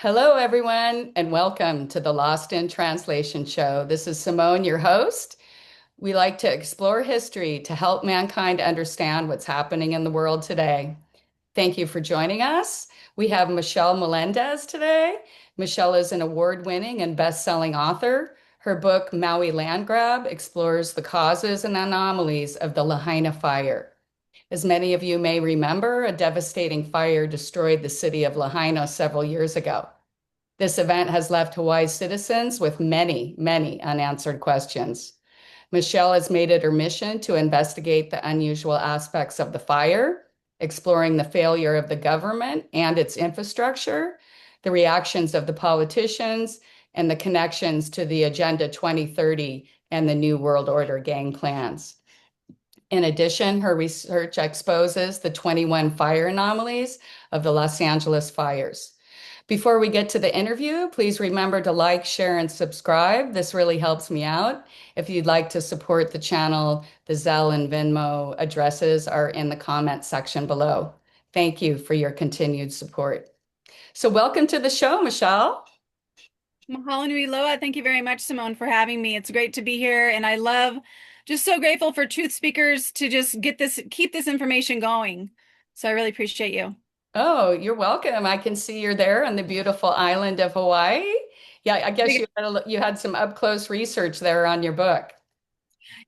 Hello, everyone, and welcome to the Lost in Translation show. This is Simone, your host. We like to explore history to help mankind understand what's happening in the world today. Thank you for joining us. We have Michelle Melendez today. Michelle is an award-winning and best-selling author. Her book, Maui Land Grab, explores the causes and anomalies of the Lahaina Fire. As many of you may remember, a devastating fire destroyed the city of Lahaina several years ago. This event has left Hawaii's citizens with many, many unanswered questions. Michelle has made it her mission to investigate the unusual aspects of the fire, exploring the failure of the government and its infrastructure, the reactions of the politicians, and the connections to the Agenda 2030 and the New World Order gang plans. In addition, her research exposes the 21 fire anomalies of the Los Angeles fires. Before we get to the interview, please remember to like, share, and subscribe. This really helps me out. If you'd like to support the channel, the Zelle and Venmo addresses are in the comment section below. Thank you for your continued support. So welcome to the show, Michelle. Mahalo nui loa. Thank you very much, Simone, for having me. It's great to be here, and I love, just so grateful for truth speakers to just keep this information going. So I really appreciate you. Oh, you're welcome. I can see you're there on the beautiful island of Hawaii. Yeah, I guess you had some up close research there on your book.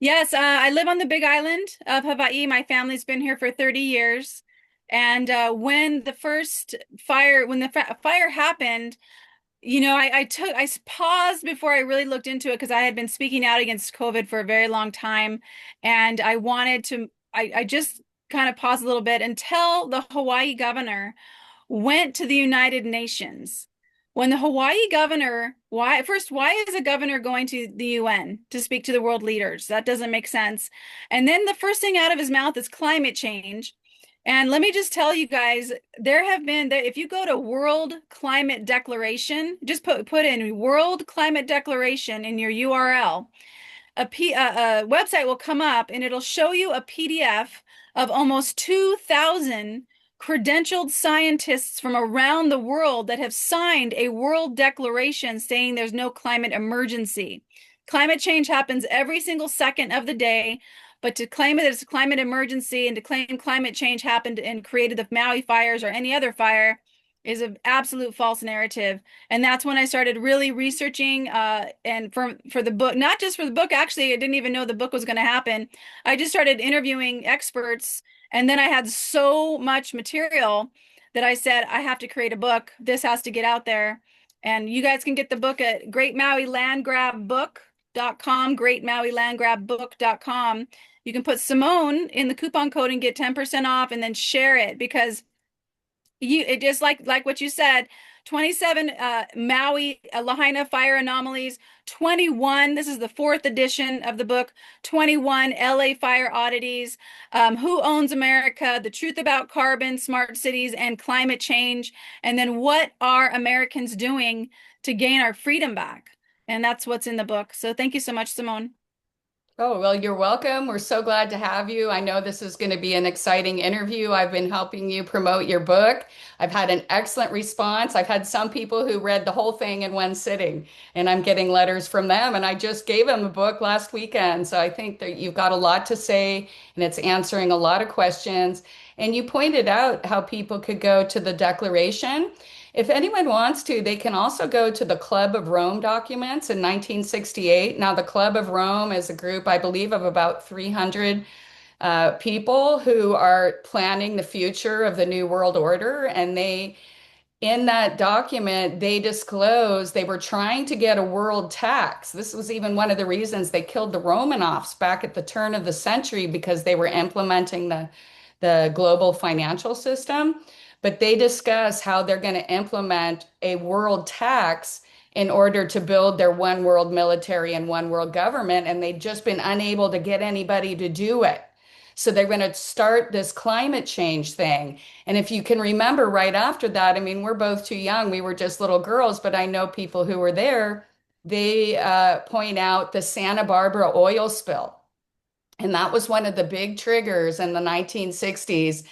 Yes, I live on the Big Island of Hawaii. My family's been here for 30 years. And when when the fire happened, I paused before I really looked into it because I had been speaking out against COVID for a very long time. And I just kind of paused a little bit until the Hawaii governor went to the United Nations. When the Hawaii governor, why is a governor going to the UN to speak to the world leaders? That doesn't make sense. And then the first thing out of his mouth is climate change. And let me just tell you guys, if you go to World Climate Declaration, just put in World Climate Declaration in your URL, a website will come up and it'll show you a PDF of almost 2,000 credentialed scientists from around the world that have signed a world declaration saying there's no climate emergency. Climate change happens every single second of the day, but to claim it as a climate emergency and to claim climate change happened and created the Maui fires or any other fire is an absolute false narrative. And that's when I started really researching and for the book, not just for the book, actually, I didn't even know the book was going to happen. I just started interviewing experts, and then I had so much material that I said, I have to create a book. This has to get out there. And you guys can get the book at greatmauilandgrabbook.com, greatmauilandgrabbook.com. You can put Simone in the coupon code and get 10% off and then share it because it just like what you said, 27 Maui Lahaina fire anomalies, 21, this is the fourth edition of the book, 21 LA fire oddities, who owns America, the truth about carbon, smart cities, and climate change, and then what are Americans doing to gain our freedom back? And that's what's in the book. So thank you so much, Simone. Oh, well, you're welcome. We're so glad to have you. I know this is going to be an exciting interview. I've been helping you promote your book. I've had an excellent response. I've had some people who read the whole thing in one sitting, and I'm getting letters from them. And I just gave them a book last weekend. So I think that you've got a lot to say, and it's answering a lot of questions. And you pointed out how people could go to the declaration. If anyone wants to, they can also go to the Club of Rome documents in 1968. Now, the Club of Rome is a group, I believe, of about 300 people who are planning the future of the New World Order. And in that document, they disclosed they were trying to get a world tax. This was even one of the reasons they killed the Romanovs back at the turn of the century because they were implementing the global financial system, but they discuss how they're going to implement a world tax in order to build their one world military and one world government. And they've just been unable to get anybody to do it. So they're going to start this climate change thing. And if you can remember right after that, I mean, we're both too young. We were just little girls, but I know people who were there. They point out the Santa Barbara oil spill. And that was one of the big triggers in the 1960s.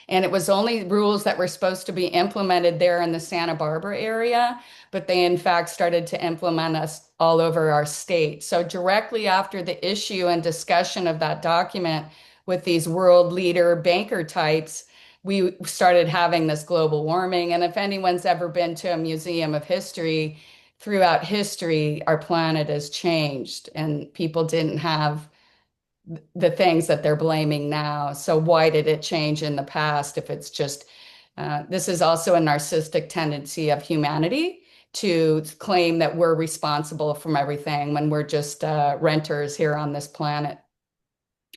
And it was only rules that were supposed to be implemented there in the Santa Barbara area, but they in fact started to implement us all over our state. So directly after the issue and discussion of that document with these world leader banker types, we started having this global warming. And if anyone's ever been to a museum of history, throughout history, our planet has changed and people didn't have the things that they're blaming now. So why did it change in the past if it's just, this is also a narcissistic tendency of humanity to claim that we're responsible from everything when we're just renters here on this planet.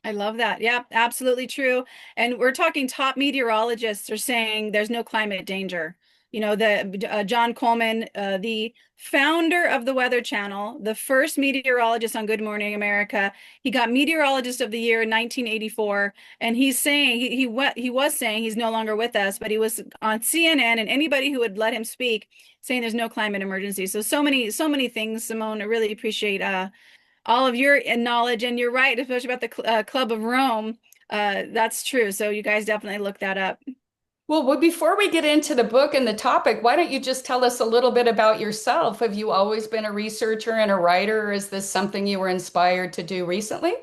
I love that. Yeah, absolutely true. And we're talking top meteorologists are saying there's no climate danger. You know, the John Coleman, the founder of the Weather Channel, the first meteorologist on Good Morning America, he got Meteorologist of the Year in 1984, and he's saying he was saying he's no longer with us, but he was on CNN, and anybody who would let him speak saying there's no climate emergency. So many things, Simone. I really appreciate all of your knowledge, and you're right, especially about the Club of Rome. That's true. So you guys definitely look that up. Well, before we get into the book and the topic, why don't you just tell us a little bit about yourself? Have you always been a researcher and a writer, or is this something you were inspired to do recently?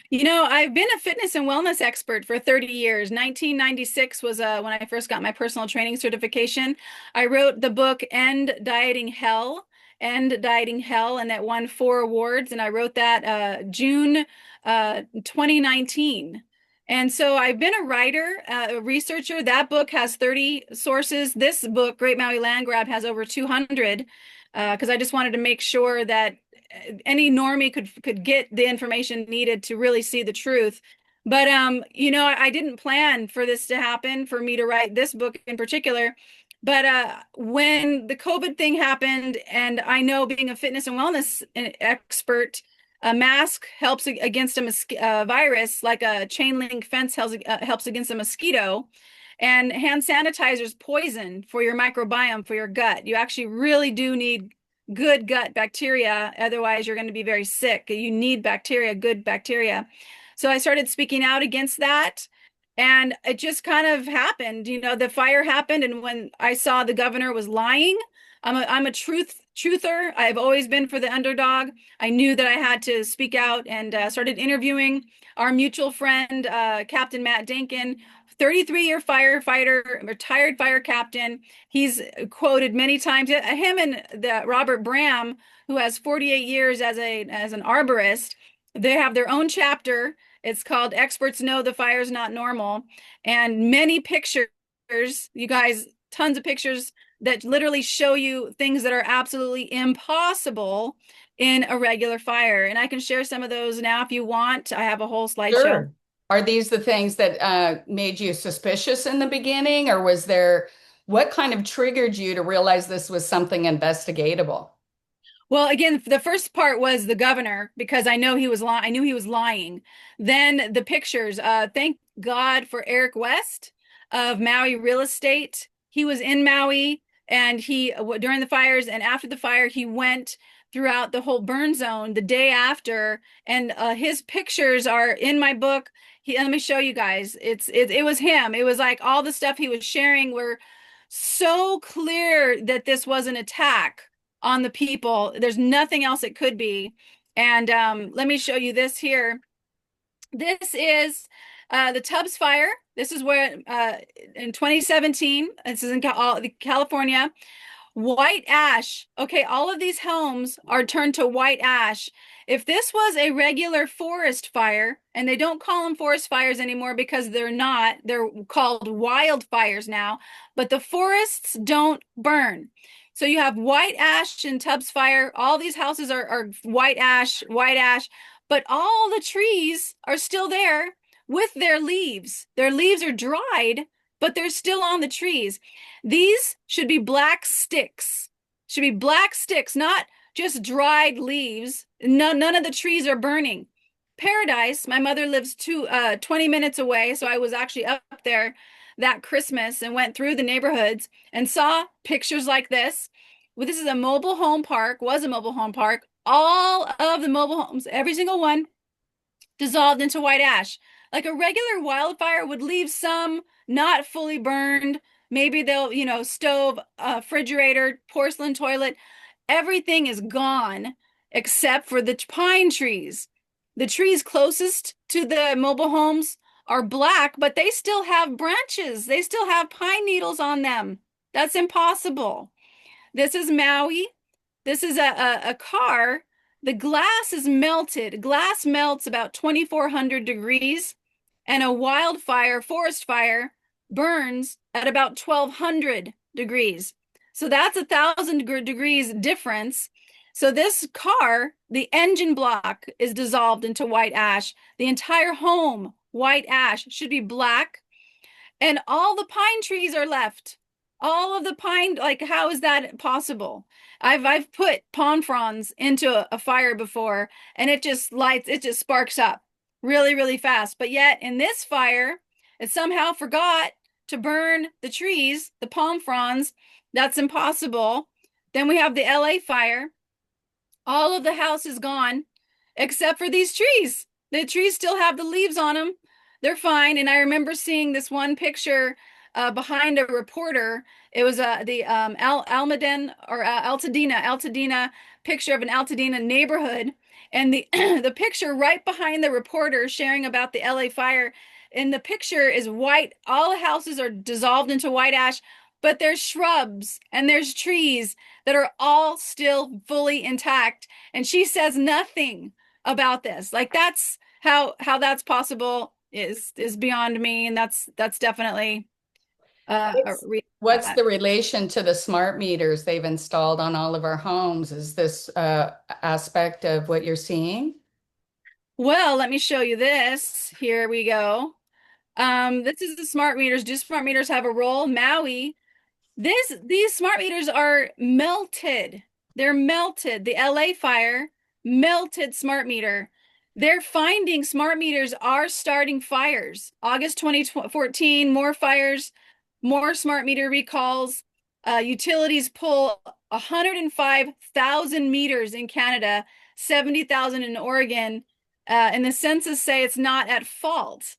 You know, I've been a fitness and wellness expert for 30 years. 1996 was when I first got my personal training certification. I wrote the book End Dieting Hell, and that won 4 awards. And I wrote that June 2019. And so I've been a writer, a researcher. That book has 30 sources. This book, Great Maui Land Grab, has over 200 because I just wanted to make sure that any normie could get the information needed to really see the truth. But you know, I didn't plan for this to happen, for me to write this book in particular. But when the COVID thing happened, and I know being a fitness and wellness expert, a mask helps against a virus, like a chain link fence helps against a mosquito. And hand sanitizer is poison for your microbiome, for your gut. You actually really do need good gut bacteria. Otherwise, you're going to be very sick. You need bacteria, good bacteria. So I started speaking out against that. And it just kind of happened. You know, the fire happened. And when I saw the governor was lying, I'm a truther. I've always been for the underdog. I knew that I had to speak out, and started interviewing our mutual friend, Captain Matt Dinkin, 33-year firefighter, retired fire captain. He's quoted many times. Him and the Robert Bram, who has 48 years as an arborist, they have their own chapter. It's called Experts Know the Fire's Not Normal, and many pictures, you guys, tons of pictures that literally show you things that are absolutely impossible in a regular fire. And I can share some of those now if you want. I have a whole slideshow. Sure. Are these the things that made you suspicious in the beginning, or was there what kind of triggered you to realize this was something investigatable? Well, again, the first part was the governor because I know he was lying. I knew he was lying. Then the pictures. Thank God for Eric West of Maui Real Estate. He was in Maui, and he during the fires and after the fire, he went throughout the whole burn zone the day after, and his pictures are in my book. Let me show you guys. It was him. It was like all the stuff he was sharing were so clear that this was an attack on the people. There's nothing else it could be. And let me show you this here. This is the Tubbs Fire. This is where in 2017, this is in California. White ash. Okay, all of these homes are turned to white ash. If this was a regular forest fire, and they don't call them forest fires anymore because they're not, they're called wildfires now, but the forests don't burn. So you have white ash in Tubbs Fire. All these houses are white ash, but all the trees are still there with their leaves. Their leaves are dried, but they're still on the trees. These should be black sticks. Should be black sticks, not just dried leaves. No, none of the trees are burning. Paradise, my mother lives 20 minutes away, so I was actually up there that Christmas and went through the neighborhoods and saw pictures like this. Well, this is a mobile home park, was a mobile home park. All of the mobile homes, every single one, dissolved into white ash. Like a regular wildfire would leave some not fully burned. Maybe they'll, stove, refrigerator, porcelain toilet. Everything is gone except for the pine trees. The trees closest to the mobile homes are black, but they still have branches. They still have pine needles on them. That's impossible. This is Maui. This is a car. The glass is melted. Glass melts about 2,400 degrees, and a wildfire, forest fire, burns at about 1,200 degrees. So that's 1,000 degrees difference. So this car, the engine block is dissolved into white ash. The entire home, white ash, should be black, and all the pine trees are left. All of the pine, like, how is that possible? I've put palm fronds into a fire before, and it just lights, it just sparks up really, really fast. But yet in this fire, it somehow forgot to burn the trees, the palm fronds. That's impossible. Then we have the LA fire. All of the house is gone except for these trees. The trees still have the leaves on them. They're fine. And I remember seeing this one picture behind a reporter. It was the Almaden or Altadena picture of an Altadena neighborhood. And the the picture right behind the reporter sharing about the LA fire. In the picture is white. All the houses are dissolved into white ash, but there's shrubs and there's trees that are all still fully intact. And she says nothing about this. Like, that's how that's possible is beyond me, and that's definitely a reason for What's that. the relation to the smart meters they've installed on all of our homes? Is this aspect of what you're seeing? Well, let me show you this. Here we go. This is the smart meters. Do smart meters have a role? Maui. These smart meters are melted. They're melted. The LA fire melted smart meter. They're finding smart meters are starting fires. August 2014, more fires, more smart meter recalls. Utilities pull 105,000 meters in Canada, 70,000 in Oregon, and the census say it's not at fault.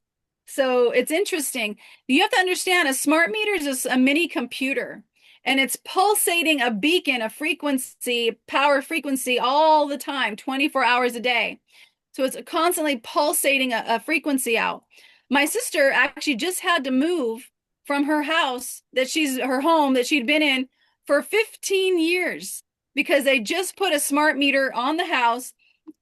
So it's interesting. You have to understand, a smart meter is a mini computer, and it's pulsating a beacon, a frequency, power frequency all the time, 24 hours a day. So it's constantly pulsating a frequency out. My sister actually just had to move from her house her home that she'd been in for 15 years because they just put a smart meter on the house,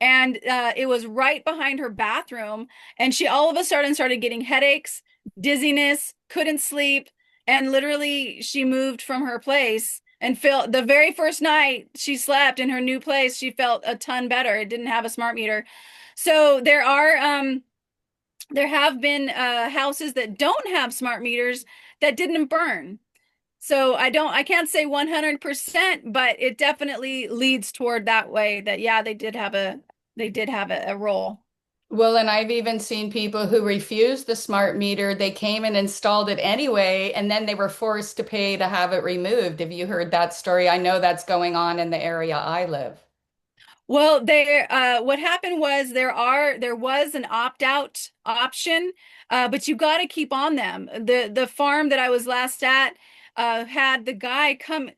and it was right behind her bathroom, and she all of a sudden started getting headaches, dizziness, couldn't sleep, and literally she moved from her place and felt the very first night she slept in her new place, she felt a ton better. It didn't have a smart meter. So there have been houses that don't have smart meters that didn't burn. So I can't say 100%, but it definitely leads toward that way, that yeah, they did have a role. Well, and I've even seen people who refused the smart meter. They came and installed it anyway, and then they were forced to pay to have it removed. Have you heard that story? I know that's going on in the area I live. Well, what happened was there was an opt-out option, but you got to keep on them. The farm that I was last at had the guy come.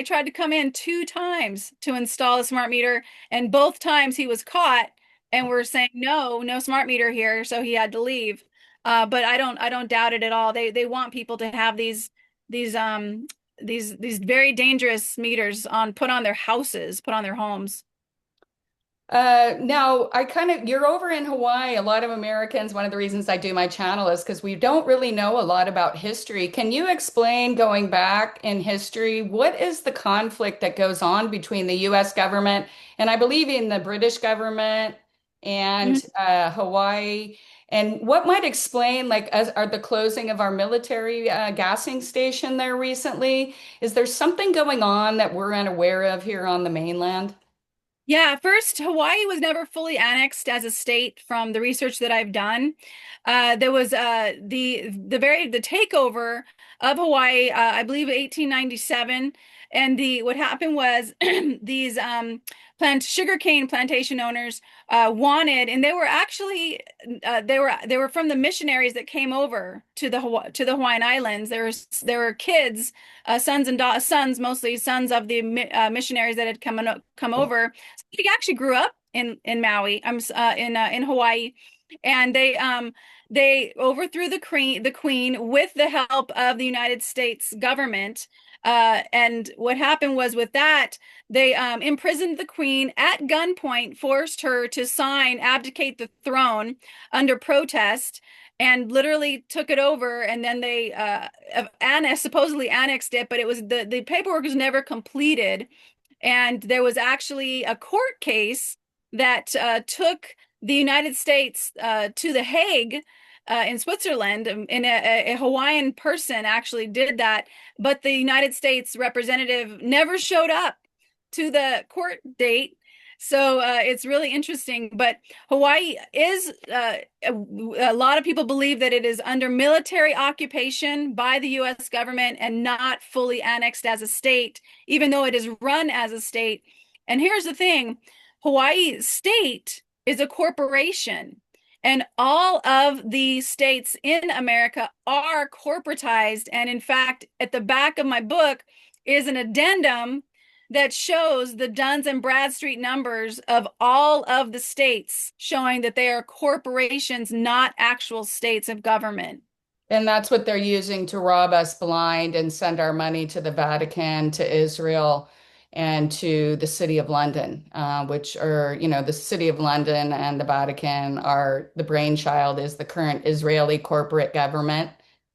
Tried to come in 2 times to install a smart meter, and both times he was caught, and we're saying no, no smart meter here, so he had to leave. But I don't doubt it at all. They want people to have these these very dangerous meters on put on their houses, put on their homes. Now, you're over in Hawaii. A lot of Americans, one of the reasons I do my channel is because we don't really know a lot about history. Can you explain, going back in history, what is the conflict that goes on between the US government and I believe in the British government and Hawaii? And what might explain, like, are the closing of our military gassing station there recently? Is there something going on that we're unaware of here on the mainland? Yeah, first, Hawaii was never fully annexed as a state from the research that I've done. There was the takeover of Hawaii, I believe 1897. And the what happened was these sugarcane plantation owners wanted, and they were actually they were from the missionaries that came over to to the Hawaiian Islands. There were kids, sons, mostly sons of the missionaries that had come over. So they actually grew up in Maui, in Hawaii, and they overthrew the queen with the help of the United States government. And what happened was with that, they imprisoned the queen at gunpoint, forced her to abdicate the throne under protest, and literally took it over. And then they supposedly annexed it, but the paperwork was never completed. And there was actually a court case that took the United States to The Hague in Switzerland, and a Hawaiian person actually did that, but the United States representative never showed up to the court date. So it's really interesting. But Hawaii is, a lot of people believe that it is under military occupation by the US government and not fully annexed as a state, even though it is run as a state. And here's the thing, Hawaii state is a corporation. And all of the states in America are corporatized. And in fact, at the back of my book is an addendum that shows the Duns and Bradstreet numbers of all of the states, showing that they are corporations, not actual states of government. And that's what they're using to rob us blind and send our money to the Vatican, to Israel, and to the City of London, which are, the City of London and the Vatican are the brainchild is the current Israeli corporate government,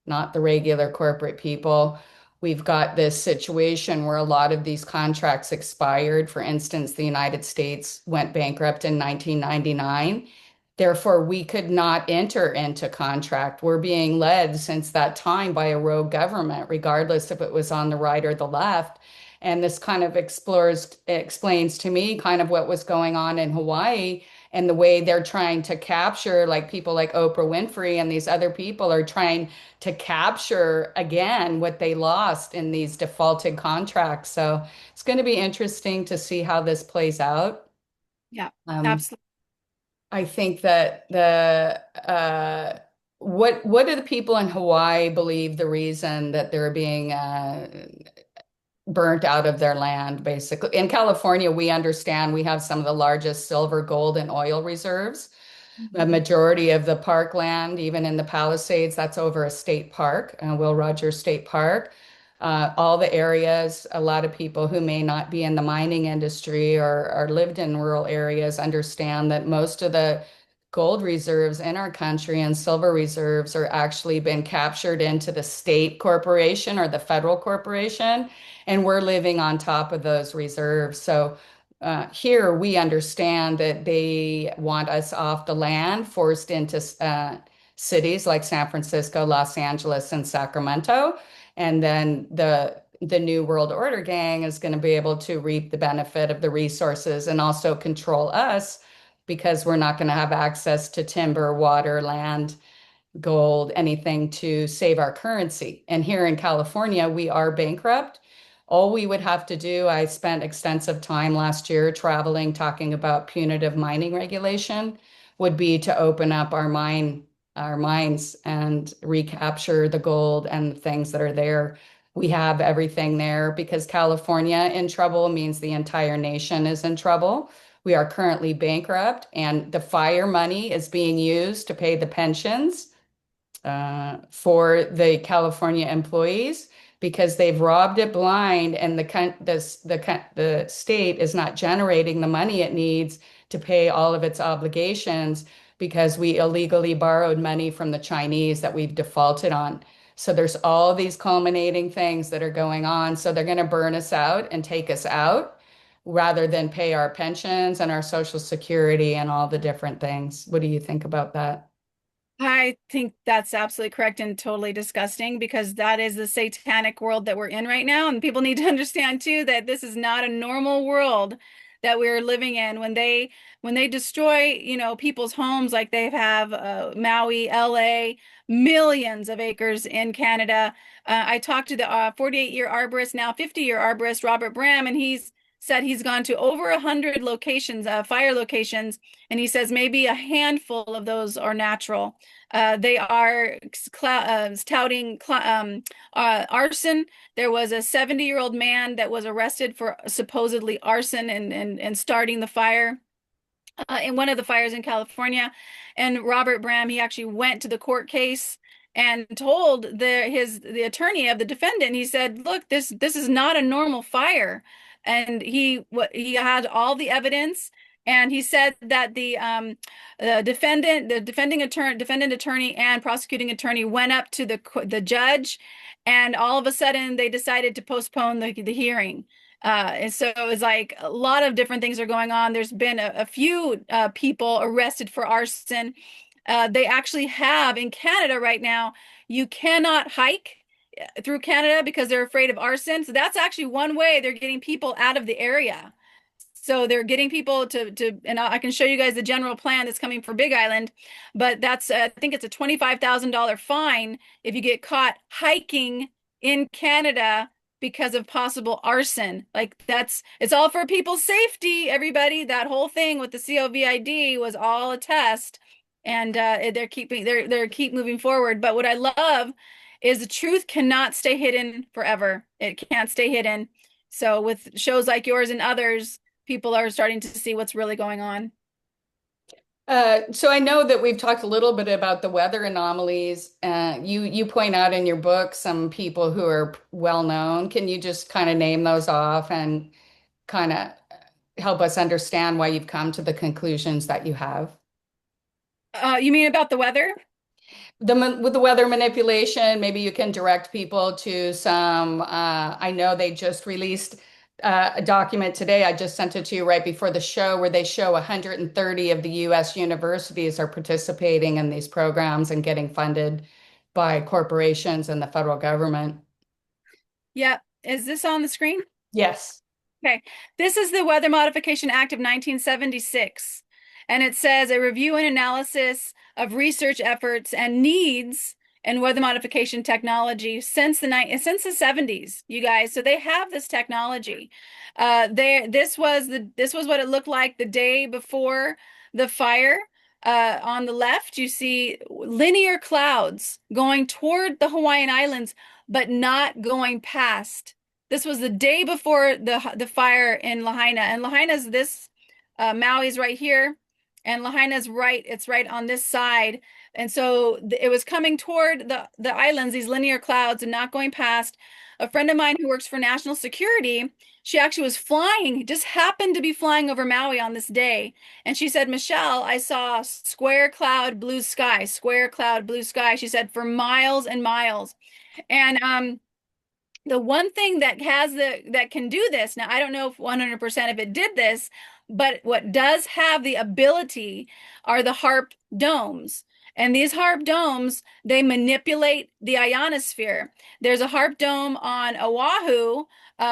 not the regular corporate people. We've got this situation where a lot of these contracts expired. For instance, the United States went bankrupt in 1999. Therefore, we could not enter into contract. We're being led since that time by a rogue government, regardless if it was on the right or the left. And this kind of explains to me kind of what was going on in Hawaii and the way they're trying to capture, like people like Oprah Winfrey and these other people are trying to capture again what they lost in these defaulted contracts. So it's going to be interesting to see how this plays out. Yeah, Um, absolutely. I think that what do the people in Hawaii believe the reason that they're being burnt out of their land, basically? In California, we understand we have some of the largest silver, gold, and oil reserves. A Mhm. majority of the parkland, even in the Palisades, that's over a state park, Will Rogers State Park. All the areas, a lot of people who may not be in the mining industry or lived in rural areas understand that most of the gold reserves in our country and silver reserves are actually been captured into the state corporation or the federal corporation, and we're living on top of those reserves. So here we understand that they want us off the land, forced into cities like San Francisco, Los Angeles, and Sacramento. And then the New World Order gang is going to be able to reap the benefit of the resources and also control us because we're not going to have access to timber, water, land, gold, anything to save our currency. And here in California, we are bankrupt. All we would have to do, I spent extensive time last year traveling, talking about punitive mining regulation, would be to open up our mines and recapture the gold and the things that are there. We have everything there because California in trouble means the entire nation is in trouble. We are currently bankrupt, and the fire money is being used to pay the pensions for the California employees because they've robbed it blind, and the state is not generating the money it needs to pay all of its obligations because we illegally borrowed money from the Chinese that we've defaulted on. So there's all these culminating things that are going on. So they're going to burn us out and take us out rather than pay our pensions and our Social Security and all the different things. What do you think about that? I think that's absolutely correct and totally disgusting, because that is the satanic world that we're in right now. And people need to understand too that this is not a normal world. that we're living in when they destroy, people's homes like they have Maui, LA, millions of acres in Canada. I talked to the 48-year arborist, now 50-year arborist, Robert Bram, and he's said he's gone to over 100 locations, fire locations, and he says maybe a handful of those are natural. They are touting arson. There was a 70-year-old man that was arrested for supposedly arson and starting the fire in one of the fires in California. And Robert Bram, he actually went to the court case and told the attorney of the defendant, he said, "Look, this is not a normal fire." And he had all the evidence. And he said that defendant attorney and prosecuting attorney went up to the judge, and all of a sudden they decided to postpone the hearing. And so it's like a lot of different things are going on. There's been a few people arrested for arson. They actually have in Canada right now, you cannot hike through Canada because they're afraid of arson. So that's actually one way they're getting people out of the area. So they're getting people and I can show you guys the general plan that's coming for Big Island, but that's, I think it's a $25,000 fine if you get caught hiking in Canada because of possible arson. Like it's all for people's safety, everybody. That whole thing with the COVID was all a test, and they're keep moving forward. But what I love is the truth cannot stay hidden forever. It can't stay hidden. So with shows like yours and others, people are starting to see what's really going on. So I know that we've talked a little bit about the weather anomalies. You point out in your book some people who are well known. Can you just kind of name those off and kind of help us understand why you've come to the conclusions that you have? You mean about the weather? With the weather manipulation, maybe you can direct people to some. I know they just released a document today. I just sent it to you right before the show, where they show 130 of the US universities are participating in these programs and getting funded by corporations and the federal government. Yeah. Is this on the screen? Yes. Okay. This is the Weather Modification Act of 1976. And it says a review and analysis of research efforts and needs in weather modification technology since the 70s, you guys. So they have this technology. This was what it looked like the day before the fire. On the left, you see linear clouds going toward the Hawaiian Islands, but not going past. This was the day before the fire in Lahaina, and Lahaina's this Maui's right here, and Lahaina's right. It's right on this side, and so it was coming toward the islands, these linear clouds, and not going past. A friend of mine who works for national security, she actually was flying, just happened to be flying over Maui on this day, and she said, "Michelle, I saw square cloud, blue sky, square cloud, blue sky." She said for miles and miles, and the one thing that can do this, now I don't know if 100% of it did this, but what does have the ability are the HARP domes. And these HARP domes, they manipulate the ionosphere. There's a HARP dome on Oahu,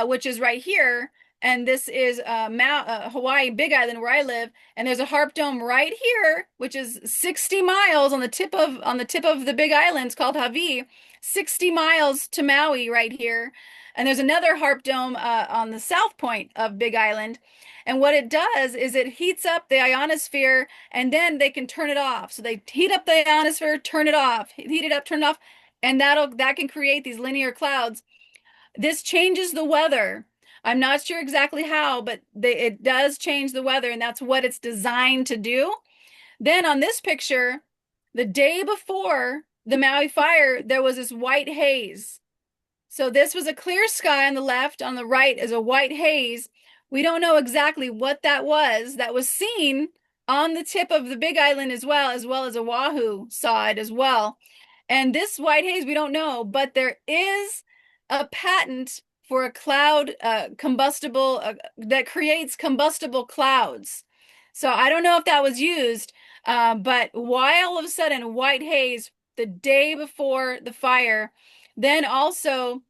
which is right here. And this is Hawaii, Big Island, where I live. And there's a HARP dome right here, which is 60 miles on the tip of the Big Island. It's called Hawaii. 60 miles to Maui right here. And there's another HARP dome on the south point of Big Island. And what it does is it heats up the ionosphere, and then they can turn it off. So they heat up the ionosphere, turn it off, heat it up, turn it off, and that can create these linear clouds. This changes the weather. I'm not sure exactly how, but it does change the weather, and that's what it's designed to do. Then on this picture, the day before the Maui fire, there was this white haze. So this was a clear sky on the left, on the right is a white haze. We don't know exactly what that was seen on the tip of the Big Island as well as Oahu saw it as well. And this white haze, we don't know, but there is a patent for a cloud combustible that creates combustible clouds. So I don't know if that was used, but why all of a sudden white haze the day before the fire? Then also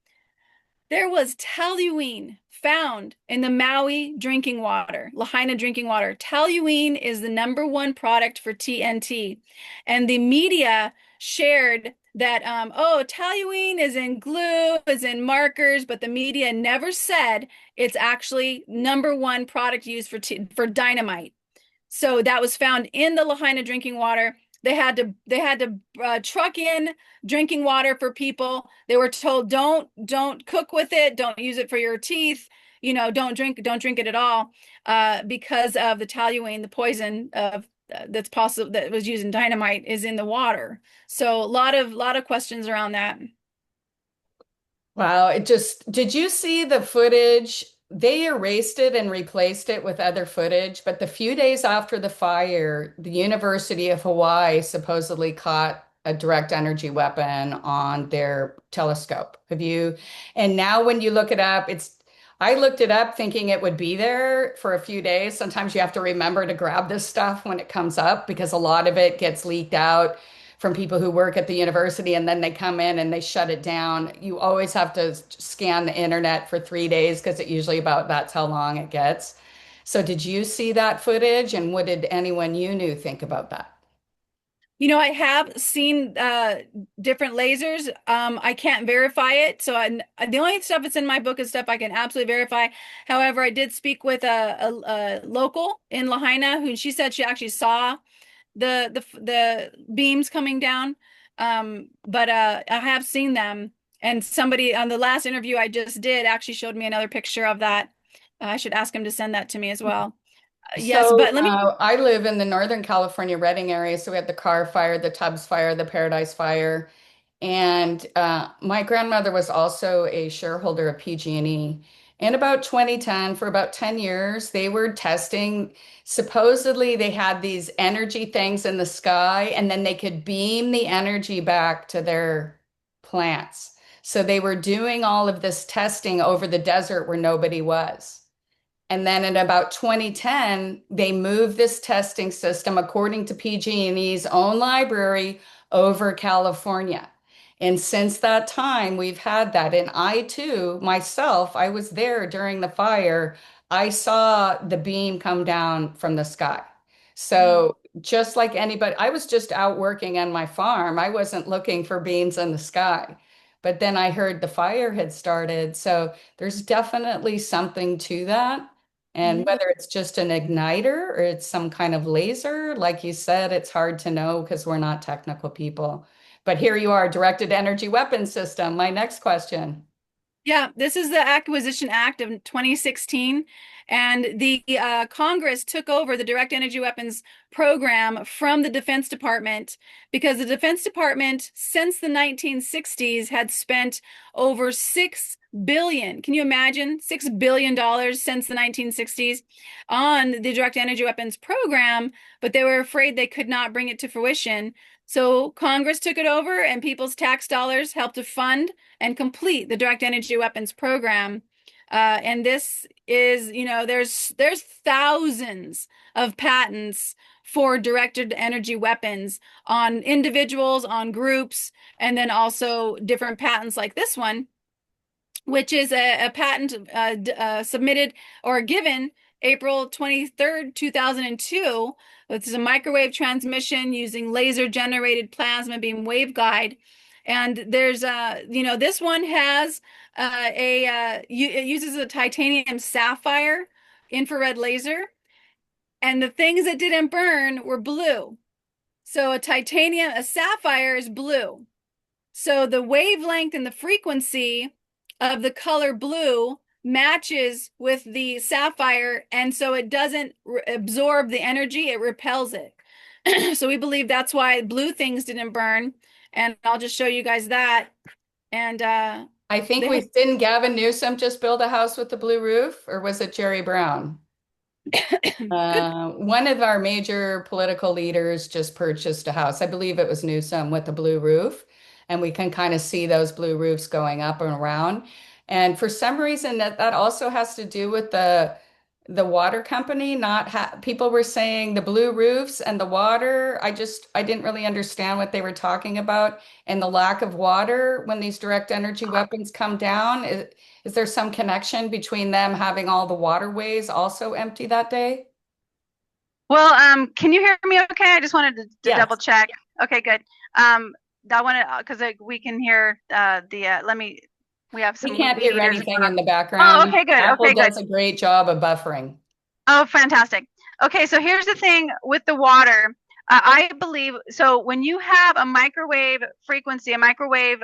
There was toluene found in the Maui drinking water, Lahaina drinking water. Toluene is the number one product for TNT. And the media shared that, oh, toluene is in glue, is in markers, but the media never said it's actually number one product used for dynamite. So that was found in the Lahaina drinking water. They had to truck in drinking water for people. They were told don't cook with it, don't use it for your teeth, don't drink it at all, because of the toluene, the poison of that's possible that was used in dynamite is in the water. So a lot of questions around that. Wow, did you see the footage? They erased it and replaced it with other footage, but the few days after the fire, the University of Hawaii supposedly caught a direct energy weapon on their telescope. And now when you look it up, I looked it up thinking it would be there for a few days. Sometimes you have to remember to grab this stuff when it comes up because a lot of it gets leaked out from people who work at the university and then they come in and they shut it down. You always have to scan the internet for 3 days because it usually about that's how long it gets. So did you see that footage and what did anyone you knew think about that? I have seen different lasers. I can't verify it, so the only stuff that's in my book is stuff I can absolutely verify. However, I did speak with a local in Lahaina who she said she actually saw the beams coming down. But I have seen them, and somebody on the last interview I just did actually showed me another picture of that. I should ask him to send that to me as well. Yes, So but let me. I live in the Northern California Redding area. So we had the Carr Fire, the Tubbs Fire, the Paradise Fire. And my grandmother was also a shareholder of PG&E. In about 2010, for about 10 years, they were testing. Supposedly, they had these energy things in the sky, and then they could beam the energy back to their plants. So they were doing all of this testing over the desert where nobody was. And then in about 2010, they moved this testing system, according to PG&E's own library, over California. And since that time, we've had that. And I too, myself, I was there during the fire. I saw the beam come down from the sky. So just like anybody, I was just out working on my farm. I wasn't looking for beams in the sky. But then I heard the fire had started. So there's definitely something to that. And Mhm. whether it's just an igniter or it's some kind of laser, like you said, it's hard to know because we're not technical people. But here you are, directed energy weapons system. My next question. Yeah, this is the Acquisition Act of 2016, and the Congress took over the Direct Energy Weapons program from the Defense Department because the Defense Department, since the 1960s, had spent over 6 billion. Can you imagine? $6 billion since the 1960s on the Direct Energy Weapons program, but they were afraid they could not bring it to fruition. So Congress took it over, and people's tax dollars helped to fund and complete the direct energy weapons program. And this is, there's thousands of patents for directed energy weapons on individuals, on groups, and then also different patents like this one, which is a patent submitted or given April 23rd, 2002. This is a microwave transmission using laser generated plasma beam waveguide. And there's this one has it uses a titanium sapphire infrared laser, and the things that didn't burn were blue. So a sapphire is blue. So the wavelength and the frequency of the color blue matches with the sapphire, and so it doesn't absorb the energy, it repels it. So we believe that's why blue things didn't burn, and I'll just show you guys that. And I think they we didn't Gavin Newsom just build a house with the blue roof, or was it Jerry Brown? good. One of our major political leaders just purchased a house. I believe it was Newsom with a blue roof. And we can kind of see those blue roofs going up and around. And for some reason, that also has to do with the water company not ha people were saying the blue roofs and the water. I didn't really understand what they were talking about and the lack of water when these direct energy weapons come down. Is there some connection between them having all the waterways also empty that day? Well, can you hear me okay? I just wanted to double Yes. check. Okay, good. Um, I wanted because we can hear let me we have We some can't weed hear eaters in anything the room. in the Oh, background. okay, good. Apple Okay, good. does a great job of buffering. Oh, fantastic. Okay, so here's the thing with the water. I believe so when you have a microwave frequency, a microwave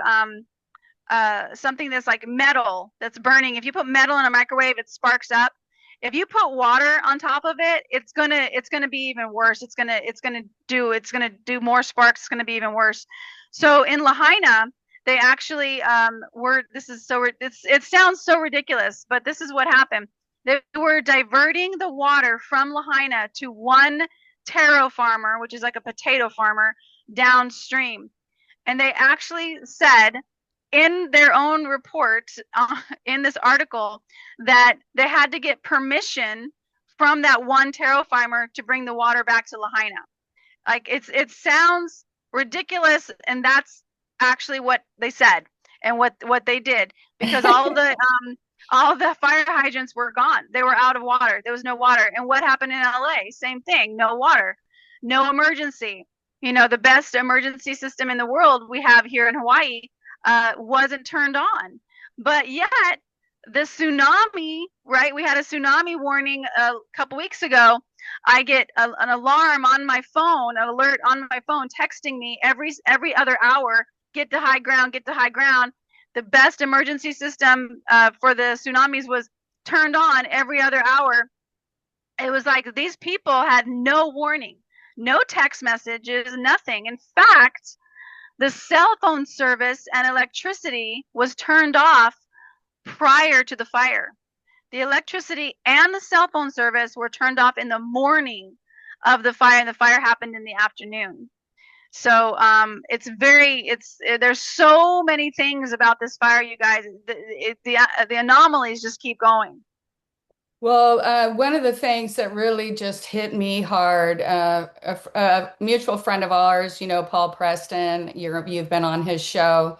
something that's like metal that's burning. If you put metal in a microwave, it sparks up. If you put water on top of it, it's gonna be even worse. It's gonna do more sparks. It's gonna be even worse. So in Lahaina, they actually were. This is so. It sounds so ridiculous, but this is what happened. They were diverting the water from Lahaina to one taro farmer, which is like a potato farmer downstream, and they actually said in their own report in this article that they had to get permission from that one taro farmer to bring the water back to Lahaina. Like it sounds ridiculous, and that's actually what they said and what they did because all the fire hydrants were gone. They were out of water. There was no water. And what happened in LA? Same thing. No water. No emergency. You know, the best emergency system in the world we have here in Hawaii wasn't turned on. But yet the tsunami, right? We had a tsunami warning a couple weeks ago. I get an alarm on my phone, an alert on my phone, texting me every other hour. Get to high ground. Get to high ground. The best emergency system for the tsunamis was turned on every other hour. It was like these people had no warning, no text messages, nothing. In fact, the cell phone service and electricity was turned off prior to the fire. The electricity and the cell phone service were turned off in the morning of the fire, and the fire happened in the afternoon. So it's there's so many things about this fire, you guys. The anomalies just keep going. Well, one of the things that really just hit me hard, a mutual friend of ours, Paul Preston, you've been on his show.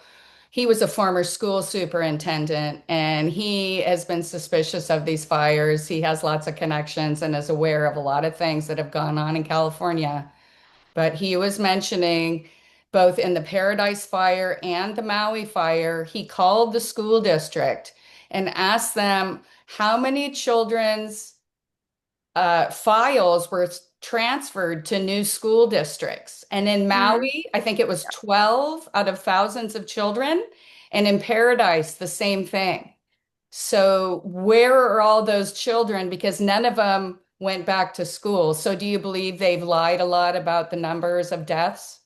He was a former school superintendent and he has been suspicious of these fires. He has lots of connections and is aware of a lot of things that have gone on in California. But he was mentioning both in the Paradise Fire and the Maui Fire, he called the school district and asked them how many children's files were transferred to new school districts. And in Mm-hmm. Maui, I think it was 12 out of thousands of children. And in Paradise, the same thing. So where are all those children? Because none of them went back to school. So do you believe they've lied a lot about the numbers of deaths?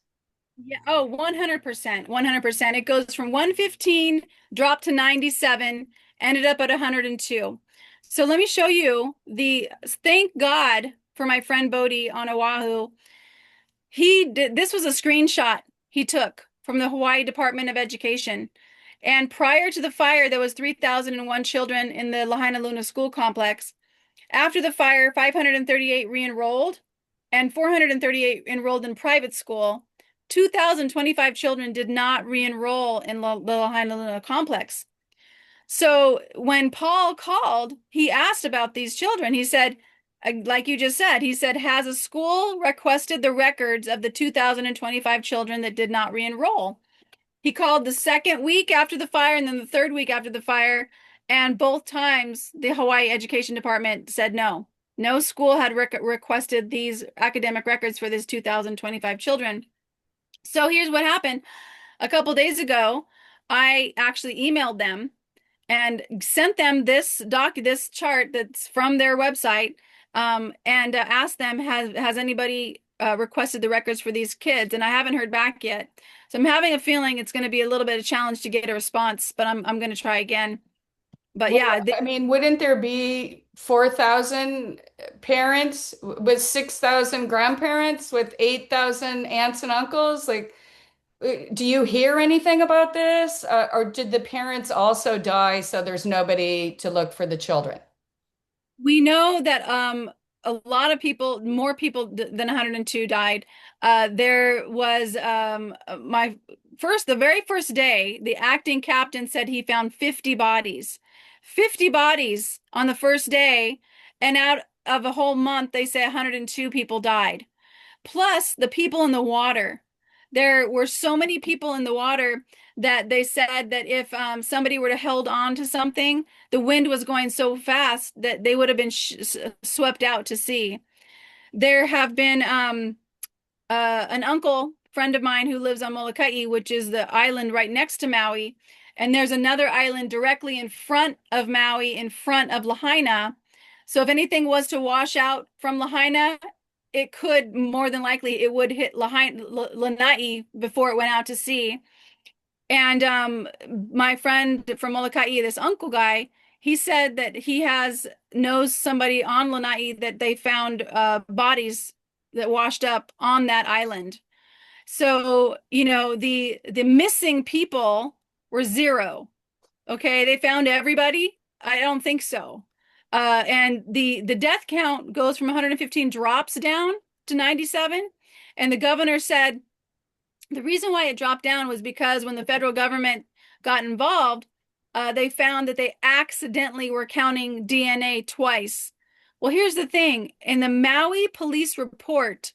Yeah. Oh, 100%. 100%. It goes from 115, dropped to 97, ended up at 102. So let me show you thank God for my friend Bodie on Oahu. This was a screenshot he took from the Hawaii Department of Education. And prior to the fire, there was 3,001 children in the Lahaina Luna School Complex. After the fire, 538 re-enrolled and 438 enrolled in private school. 2,025 children did not re-enroll in the Lahaina Luna complex. So when Paul called, he asked about these children. He said, like you just said, he said, has a school requested the records of the 2,025 children that did not re-enroll? He called the second week after the fire and then the third week after the fire. And both times the Hawaii Education Department said no. No school had requested these academic records for these 2,025 children. So here's what happened. A couple days ago, I actually emailed them and sent them this chart that's from their website, and asked them has anybody requested the records for these kids, and I haven't heard back yet. So I'm having a feeling it's going to be a little bit of a challenge to get a response, but I'm going to try again. But Well, yeah, I mean, wouldn't there be 4,000 parents with 6,000 grandparents with 8,000 aunts and uncles? Like, do you hear anything about this? Or did the parents also die so there's nobody to look for the children? We know that a lot of people, more people than 102 died. There was my first, the very first day, the acting captain said he found 50 bodies. 50 bodies on the first day, and out of a whole month, they say 102 people died plus the people in the water. There were so many people in the water that they said that if somebody were to hold on to something, the wind was going so fast that they would have been swept out to sea. There have been an uncle friend of mine who lives on Molokai, which is the island right next to Maui, and there's another island directly in front of Maui, in front of Lahaina. So if anything was to wash out from Lahaina, it could more than likely it would hit Lahaina, Lanai before it went out to sea. And my friend from Molokai, this uncle guy, he said that he has knows somebody on Lanai that they found bodies that washed up on that island. So, the missing people were zero. Okay, they found everybody? I don't think so. And the death count goes from 115 drops down to 97. And the governor said the reason why it dropped down was because when the federal government got involved, they found that they accidentally were counting DNA twice. Well, here's the thing. In the Maui police report,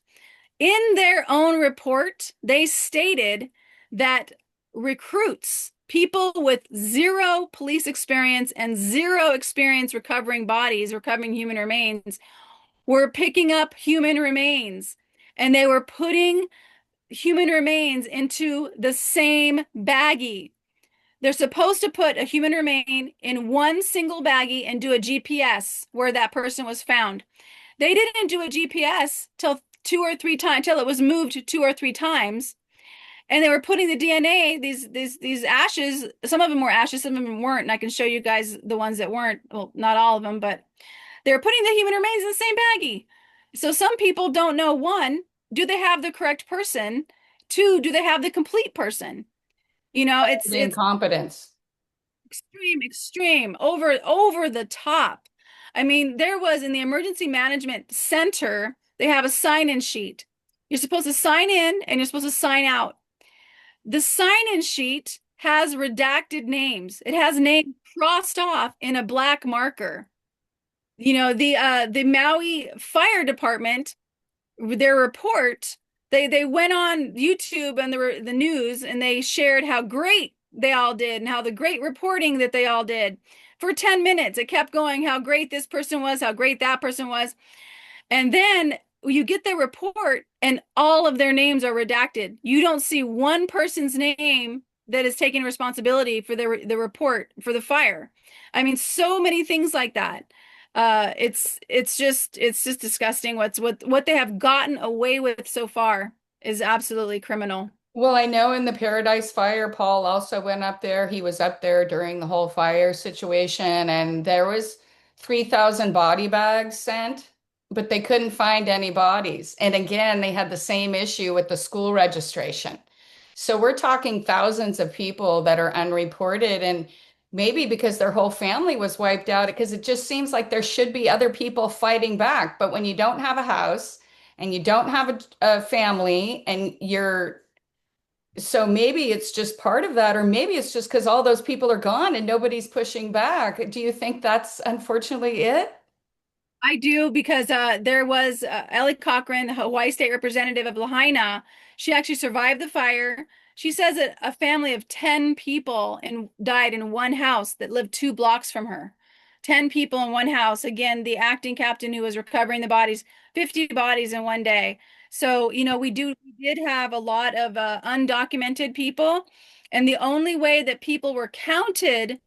in their own report, they stated that recruits, people with zero police experience and zero experience recovering bodies, recovering human remains, were picking up human remains. And they were putting human remains into the same baggie. They're supposed to put a human remain in one single baggie and do a GPS where that person was found. They didn't do a GPS till 2 or 3 times, till it was moved 2 or 3 times. And they were putting the DNA, these ashes, some of them were ashes, some of them weren't. And I can show you guys the ones that weren't. Well, not all of them, but they were putting the human remains in the same baggie. So some people don't know, one, do they have the correct person? Two, do they have the complete person? The It's incompetence. extreme, over the top. I mean, there was in the emergency management center, they have a sign-in sheet. You're supposed to sign in and you're supposed to sign out. The sign-in sheet has redacted names. It has names crossed off in a black marker. The Maui Fire Department, their report, they went on YouTube and the news and they shared how great they all did and how the great reporting that they all did. For 10 minutes, it kept going how great this person was, how great that person was. And then you get the report and all of their names are redacted. You don't see one person's name that is taking responsibility for the report for the fire. I mean, so many things like that. It's just disgusting. What they have gotten away with so far is absolutely criminal. Well, I know in the Paradise Fire, Paul also went up there. He was up there during the whole fire situation, and there was 3,000 body bags sent, but they couldn't find any bodies. And again, they had the same issue with the school registration. So we're talking thousands of people that are unreported, and maybe because their whole family was wiped out, because it just seems like there should be other people fighting back. But when you don't have a house and you don't have a family and you're so maybe it's just part of that, or maybe it's just because all those people are gone and nobody's pushing back. Do you think that's unfortunately it? I do because there was Ellie Cochran, the Hawaii State Representative of Lahaina. She actually survived the fire. She says that a family of 10 people died in one house that lived 2 blocks from her. 10 people in one house. Again, the acting captain who was recovering the bodies, 50 bodies in one day. So, we did have a lot of undocumented people. And the only way that people were counted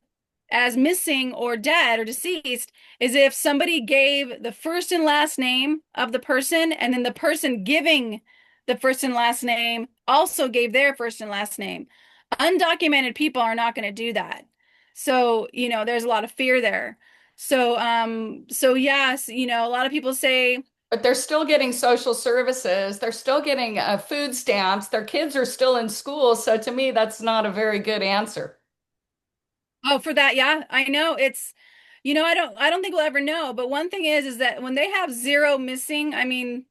as missing or dead or deceased is if somebody gave the first and last name of the person, and then the person giving the first and last name also gave their first and last name. Undocumented people are not going to do that. So, there's a lot of fear there. So yes, a lot of people say, But they're still getting social services. They're still getting food stamps. Their kids are still in school. So to me, that's not a very good answer. oh, for that, yeah, I know I don't think we'll ever know, but one thing is that when they have zero missing, I mean,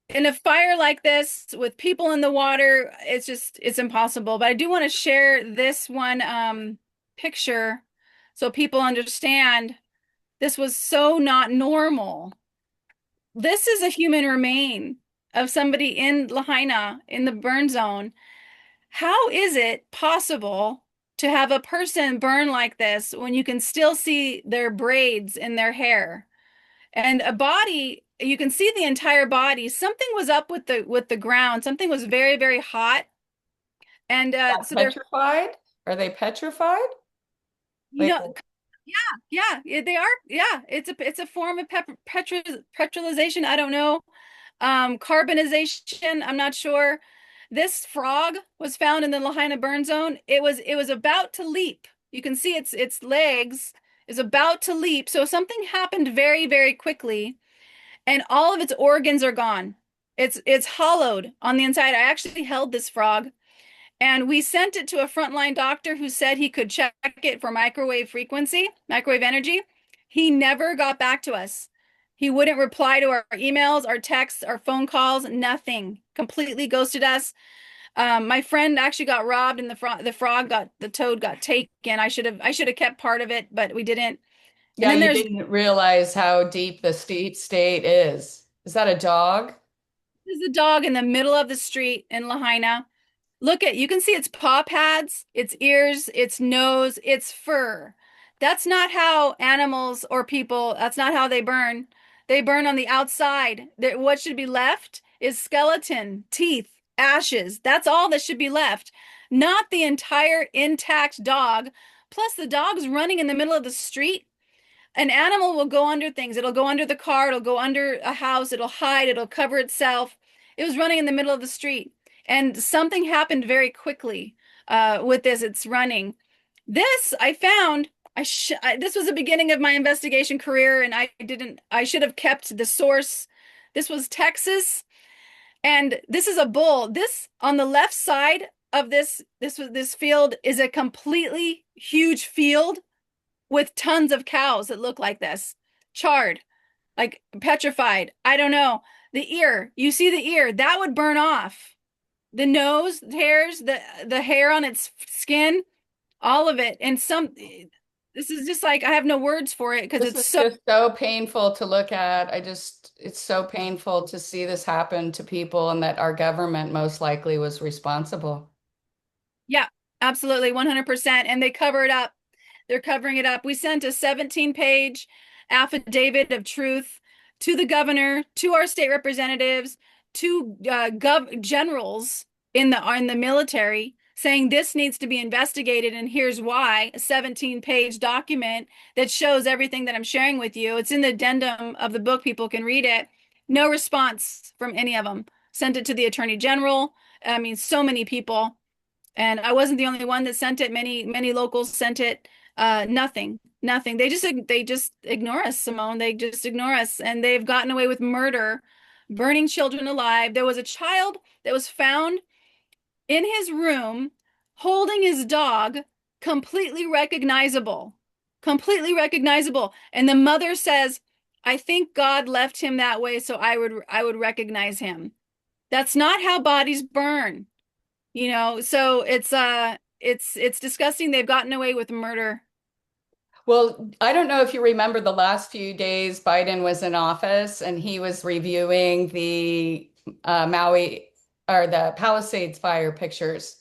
in a fire like this with people in the water, it's impossible. But I do want to share this one picture so people understand this was so not normal. This is a human remain of somebody in Lahaina in the burn zone. How is it possible to have a person burn like this when you can still see their braids in their hair? And a body, you can see the entire body. Something was up with the ground. Something was very, very hot. And That so they're, petrified? Are they petrified? you Like, know, yeah, they are. Yeah, it's a form of petrolization. I don't know. Carbonization, I'm not sure. This frog was found in the Lahaina burn zone. It was about to leap. You can see its legs is about to leap. So something happened very, very quickly, and all of its organs are gone. It's hollowed on the inside. I actually held this frog, and we sent it to a frontline doctor who said he could check it for microwave frequency, microwave energy. He never got back to us. He wouldn't reply to our emails, our texts, our phone calls, nothing. Completely ghosted us. My friend actually got robbed, and the toad got taken. I should have kept part of it, but we didn't. And yeah, then you there's didn't realize how deep the state is. Is that a dog? there's a dog in the middle of the street in Lahaina. You can see its paw pads, its ears, its nose, its fur. That's not how animals or people, that's not how they burn. They burn on the outside. What should be left is skeleton, teeth, ashes. That's all that should be left, not the entire intact dog. Plus, the dog's running in the middle of the street. An animal will go under things. It'll go under the car, it'll go under a house, it'll hide, it'll cover itself. It was running in the middle of the street. And something happened very quickly with this. It's running. This I found. This was the beginning of my investigation career, and I should have kept the source. This was Texas, and this is a bull. This on the left side of this field is a completely huge field with tons of cows that look like this, charred, like petrified. I don't know. The ear, you see the ear, that would burn off. The nose hairs, the hair on its skin, all of it. And this is just like I have no words for it because This it's is so just so painful to look at. It's so painful to see this happen to people and that our government most likely was responsible. yeah, absolutely 100%. And they cover it up. They're covering it up. We sent a 17-page affidavit of truth to the governor, to our state representatives, to gov generals in the military, saying this needs to be investigated and here's why. A 17-page document that shows everything that I'm sharing with you. It's in the addendum of the book. People can read it. No response from any of them. Sent it to the attorney general. I mean, so many people. And I wasn't the only one that sent it. Many locals sent it. Nothing, nothing. They just ignore us, Simone. They just ignore us, and they've gotten away with murder, burning children alive. There was a child that was found in his room holding his dog, completely recognizable. And the mother says, "I think God left him that way, so I would recognize him." That's not how bodies burn. So it's disgusting. They've gotten away with murder. Well, I don't know if you remember the last few days Biden was in office and he was reviewing the Maui or the Palisades fire pictures.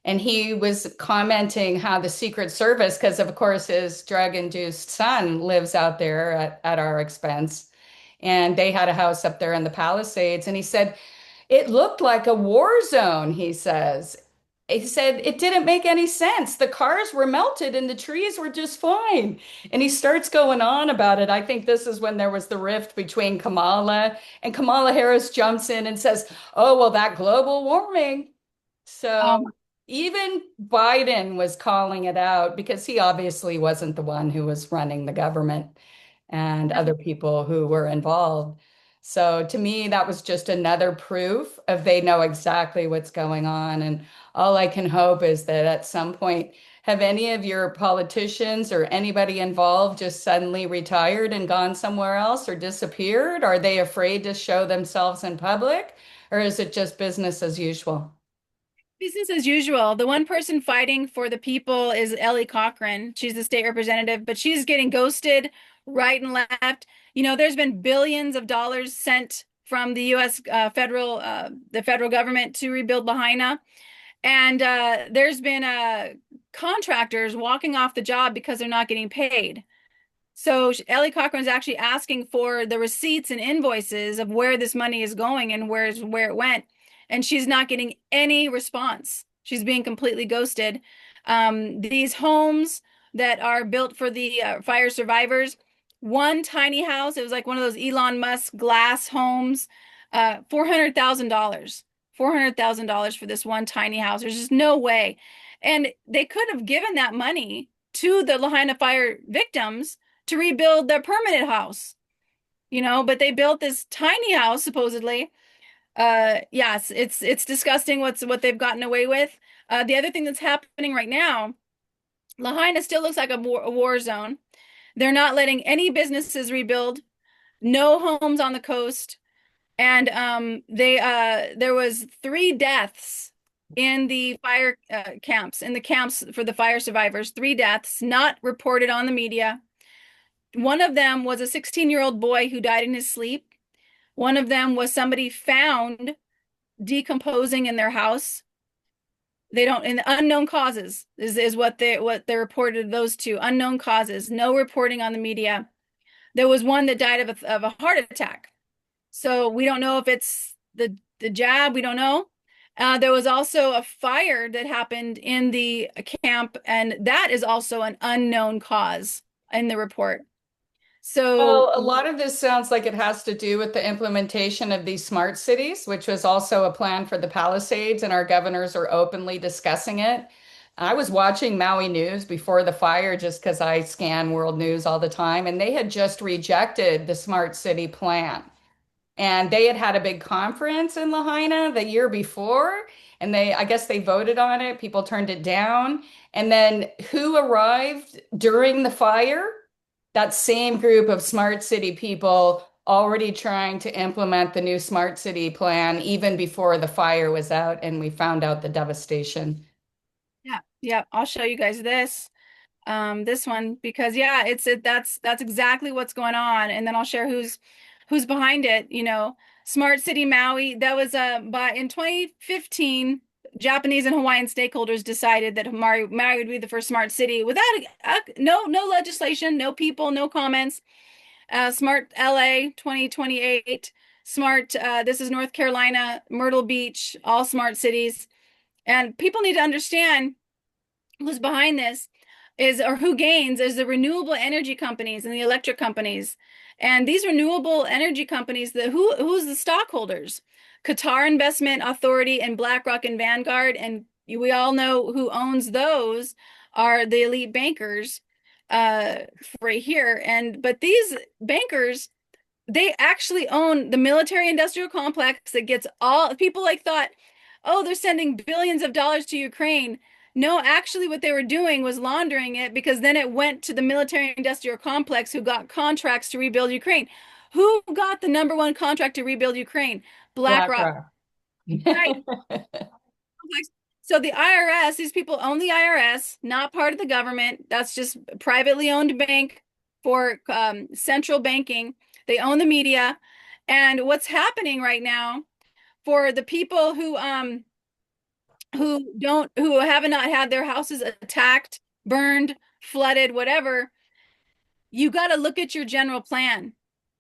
And he was commenting how the Secret Service, because of course his drug-induced son lives out there at our expense, and they had a house up there in the Palisades. And he said, it looked like a war zone, he says. He said it didn't make any sense. The cars were melted and the trees were just fine. And he starts going on about it. I think this is when there was the rift between Kamala, and Kamala Harris jumps in and says, oh, well, that global warming. So Um, even Biden was calling it out because he obviously wasn't the one who was running the government and other people who were involved. So to me, that was just another proof of they know exactly what's going on. And all I can hope is that at some point Have any of your politicians or anybody involved just suddenly retired and gone somewhere else or disappeared? Are they afraid to show themselves in public, or is it just business as usual? Business as usual. The one person fighting for the people is Ellie Cochran. She's the state representative, but she's getting ghosted right and left. There's been billions of dollars sent from the U.S. The federal government to rebuild Lahaina, and there's been contractors walking off the job because they're not getting paid. So Ellie Cochran is actually asking for the receipts and invoices of where this money is going and where it went, and she's not getting any response. She's being completely ghosted. These homes that are built for the fire survivors, one tiny house, it was like one of those Elon Musk glass homes, $400,000. $400,000 for this one tiny house. There's just no way. And they could have given that money to the Lahaina Fire victims to rebuild their permanent house, but they built this tiny house supposedly. Yes, it's disgusting what they've gotten away with. The other thing that's happening right now, Lahaina still looks like a war zone. They're not letting any businesses rebuild, no homes on the coast, and there was 3 deaths in the fire camps, in the camps for the fire survivors, 3 deaths not reported on the media. One of them was a 16-year-old boy who died in his sleep. One of them was somebody found decomposing in their house. They don't, in unknown causes is what they reported, those two unknown causes, no reporting on the media. There was one that died of a heart attack. So we don't know if it's the jab, we don't know. There was also a fire that happened in the camp, and that is also an unknown cause in the report. So Well, a lot of this sounds like it has to do with the implementation of these smart cities, which was also a plan for the Palisades, and our governors are openly discussing it. I was watching Maui News before the fire just because I scan world news all the time, and they had just rejected the smart city plan. And they had had a big conference in Lahaina the year before, and I guess they voted on it. People turned it down. And then who arrived during the fire? That same group of smart city people already trying to implement the new smart city plan even before the fire was out, and we found out the devastation. yeah, yeah, I'll show you guys this one, because yeah, that's exactly what's going on, and then I'll share who's behind it. Smart City Maui, that was by in 2015, Japanese and Hawaiian stakeholders decided that Maui would be the first smart city without no legislation, no people, no comments. Smart LA 2028, smart this is North Carolina, Myrtle Beach, all smart cities. And people need to understand who's behind this is, or who gains, is the renewable energy companies and the electric companies. And these renewable energy companies, who's the stockholders? Qatar Investment Authority and BlackRock and Vanguard, and we all know who owns those are the elite bankers right here. But these bankers, they actually own the military industrial complex that gets all people like thought, oh, they're sending billions of dollars to Ukraine. No, actually, what they were doing was laundering it, because then it went to the military industrial complex who got contracts to rebuild Ukraine. Who got the number one contract to rebuild Ukraine? BlackRock. BlackRock. Right. So the IRS, these people own the IRS, not part of the government. That's just a privately owned bank for central banking. They own the media. And what's happening right now for the people who have not had their houses attacked, burned, flooded, whatever, you got to look at your general plan,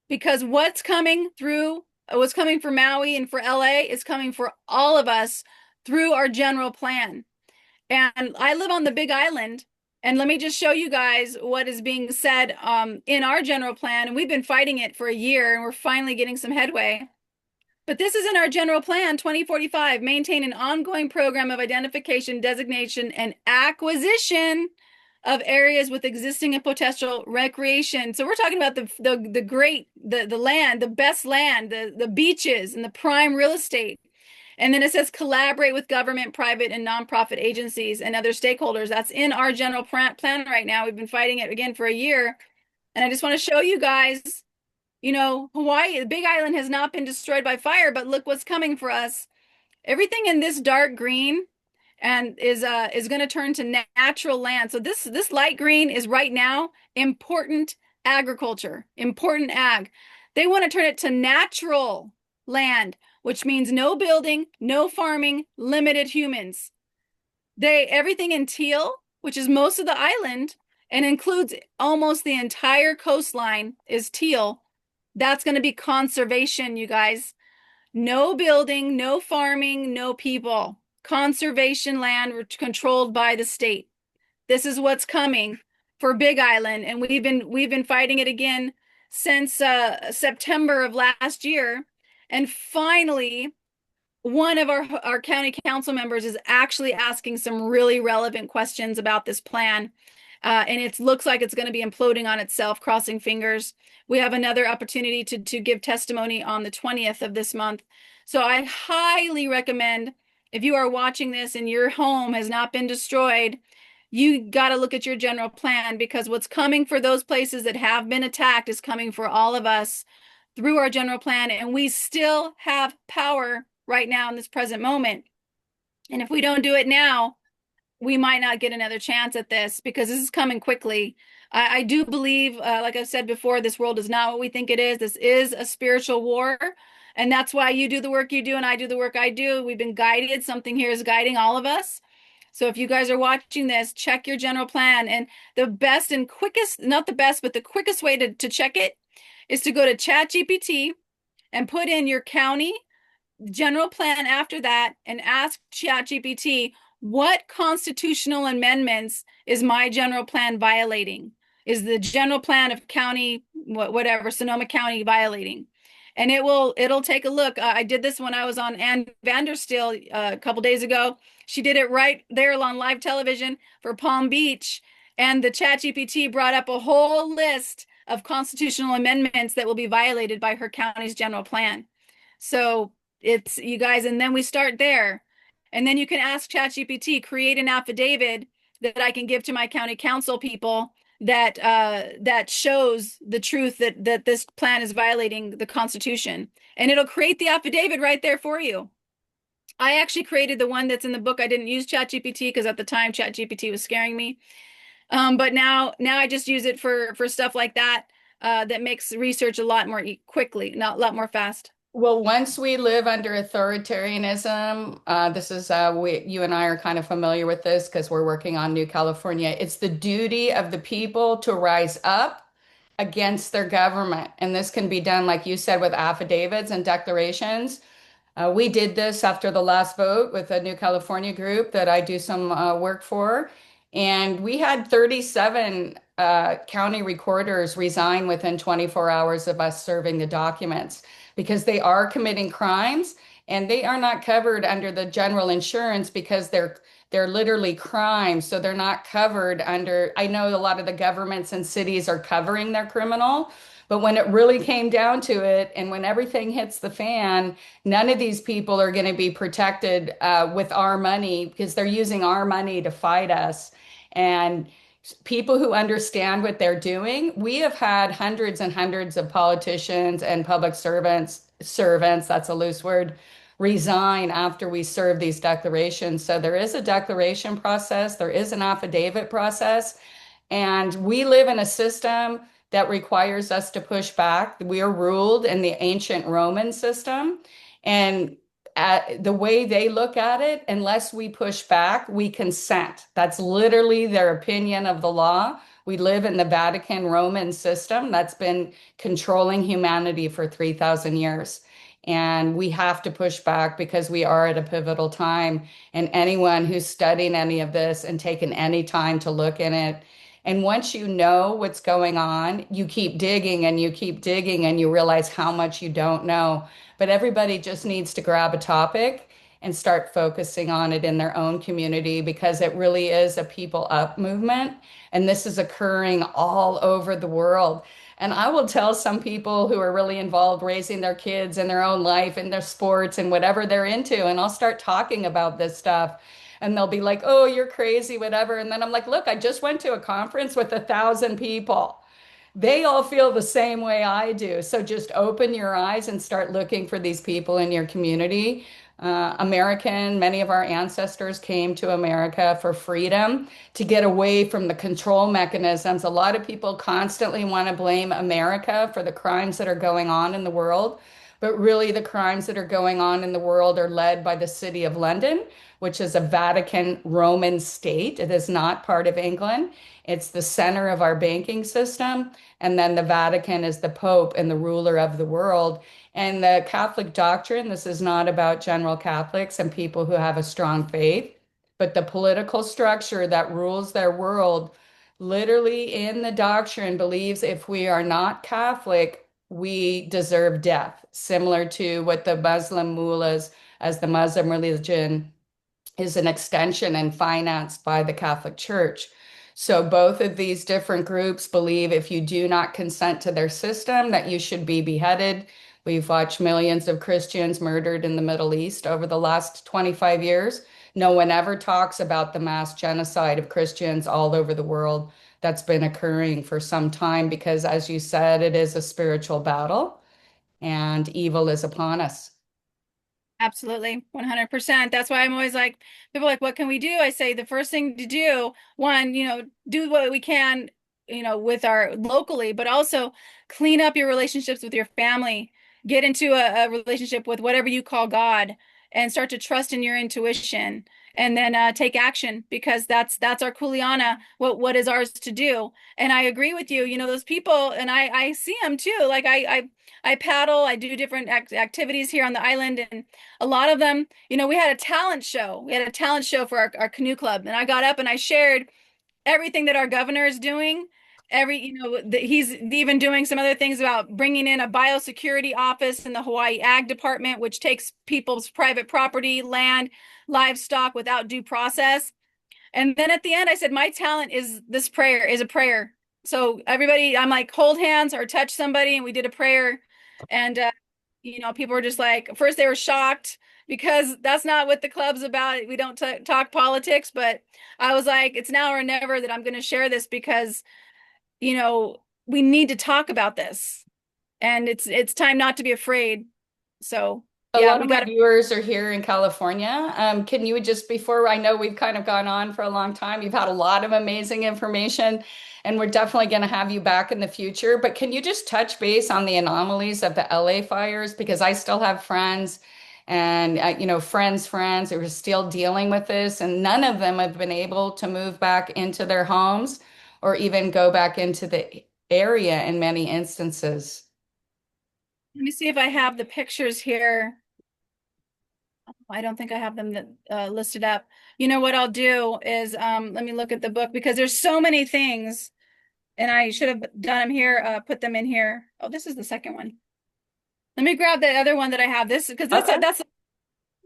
because what's coming for Maui and for LA is coming for all of us through our general plan. And I live on the Big Island, and let me just show you guys what is being said in our general plan. And we've been fighting it for a year, and we're finally getting some headway. But this is in our general plan 2045: maintain an ongoing program of identification, designation, and acquisition of areas with existing and potential recreation. So we're talking about the land, the best land, the beaches and the prime real estate. And then it says collaborate with government, private, and nonprofit agencies and other stakeholders. That's in our general plan right now. We've been fighting it again for a year. And I just want to show you guys, Hawaii, the Big Island has not been destroyed by fire, but look what's coming for us. Everything in this dark green and is going to turn to natural land. So this light green is right now important agriculture, important ag. They want to turn it to natural land, which means no building, no farming, limited humans. They everything in teal, which is most of the island and includes almost the entire coastline is teal. That's going to be conservation, you guys. No building, no farming, no people. Conservation land controlled by the state. This is what's coming for Big Island, and we've been fighting it again since September of last year. And finally, one of our county council members is actually asking some really relevant questions about this plan. And it looks like it's going to be imploding on itself, crossing fingers. We have another opportunity to give testimony on the 20th of this month. So I highly recommend if you are watching this and your home has not been destroyed, you got to look at your general plan because what's coming for those places that have been attacked is coming for all of us through our general plan. And we still have power right now in this present moment. And if we don't do it now, we might not get another chance at this because this is coming quickly. I do believe, like I've said before, this world is not what we think it is. This is a spiritual war. And that's why you do the work you do and I do the work I do. We've been guided. Something here is guiding all of us. So if you guys are watching this, check your general plan. And the best and quickest, not the best, but the quickest way to check it is to go to ChatGPT and put in your county general plan after that and ask ChatGPT, what constitutional amendments is my general plan violating? Is the general plan of county, whatever, Sonoma County violating? And it'll take a look. I did this when I was on Ann Vandersteel a couple days ago. She did it right there on live television for Palm Beach. And the ChatGPT brought up a whole list of constitutional amendments that will be violated by her county's general plan. So it's you guys, and then we start there. And then you can ask ChatGPT, create an affidavit that I can give to my county council people that shows the truth that this plan is violating the Constitution. And it'll create the affidavit right there for you. I actually created the one that's in the book. I didn't use ChatGPT because at the time ChatGPT was scaring me. But now I just use it for stuff like that that makes research a lot more quickly, not a lot more fast. Well, once we live under authoritarianism, this is you and I are kind of familiar with this because we're working on New California. It's the duty of the people to rise up against their government. And this can be done, like you said, with affidavits and declarations. We did this after the last vote with a New California group that I do some work for. And we had 37 county recorders resign within 24 hours of us serving the documents because they are committing crimes and they are not covered under the general insurance because they're literally crimes. So they're not covered under, I know a lot of the governments and cities are covering their criminal, but when it really came down to it, and when everything hits the fan, none of these people are going to be protected with our money because they're using our money to fight us. And people who understand what they're doing, we have had hundreds and hundreds of politicians and public servants, that's a loose word, resign after we serve these declarations. So there is a declaration process, there is an affidavit process, and we live in a system that requires us to push back. We are ruled in the ancient Roman system, and the way they look at it, unless we push back, we consent. That's literally their opinion of the law. We live in the Vatican Roman system that's been controlling humanity for 3,000 years. And we have to push back because we are at a pivotal time. And anyone who's studying any of this and taken any time to look in it, and once you know what's going on, you keep digging and you keep digging and you realize how much you don't know. But everybody just needs to grab a topic and start focusing on it in their own community because it really is a people up movement. And this is occurring all over the world. And I will tell some people who are really involved raising their kids in their own life and their sports and whatever they're into, and I'll start talking about this stuff. And they'll be like, oh, you're crazy, whatever. And then I'm like, look, I just went to a conference with 1,000 people. They all feel the same way I do. So just open your eyes and start looking for these people in your community. Many of our ancestors came to America for freedom, to get away from the control mechanisms. A lot of people constantly want to blame America for the crimes that are going on in the world, but really the crimes that are going on in the world are led by the City of London, which is a Vatican Roman state. It is not part of England. It's the center of our banking system. And then the Vatican is the Pope and the ruler of the world. And the Catholic doctrine, this is not about general Catholics and people who have a strong faith, but the political structure that rules their world literally in the doctrine believes if we are not Catholic, we deserve death, similar to what the Muslim mullahs, as the Muslim religion is an extension and financed by the Catholic Church. So both of these different groups believe if you do not consent to their system, that you should be beheaded. We've watched millions of Christians murdered in the Middle East over the last 25 years. No one ever talks about the mass genocide of Christians all over the world that's been occurring for some time because, as you said, it is a spiritual battle and evil is upon us. Absolutely, 100%. That's why I'm always like, people are like, what can we do? I say the first thing to do, one, do what we can, with our locally, but also clean up your relationships with your family. Get into a relationship with whatever you call God and start to trust in your intuition and then take action because that's our kuleana, what is ours to do. And I agree with you, those people, and I see them too. Like I paddle, I do different activities here on the island, and a lot of them, we had a talent show. We had a talent show for our canoe club, and I got up and I shared everything that our governor is doing. He's even doing some other things about bringing in a biosecurity office in the Hawaii Ag Department, which takes people's private property, land, livestock without due process. And then at the end, I said, my talent is this prayer, is a prayer. So everybody, I'm like, hold hands or touch somebody, and we did a prayer. And people were just like, first they were shocked because that's not what the club's about. We don't talk politics, but I was like, it's now or never that I'm going to share this because, we need to talk about this, and it's time not to be afraid. So A yeah, lot we of my got to. viewers are here in California. Can you just, before I know we've kind of gone on for a long time, you've had a lot of amazing information, and we're definitely going to have you back in the future. But can you just touch base on the anomalies of the LA fires? Because I still have friends and, friends who are still dealing with this, and none of them have been able to move back into their homes or even go back into the area in many instances. Let me see if I have the pictures here. I don't think I have them listed up. You know what I'll do is let me look at the book because there's so many things, and I should have done them here, put them in here. Oh, this is the second one. Let me grab the other one that I have. This because Okay. that's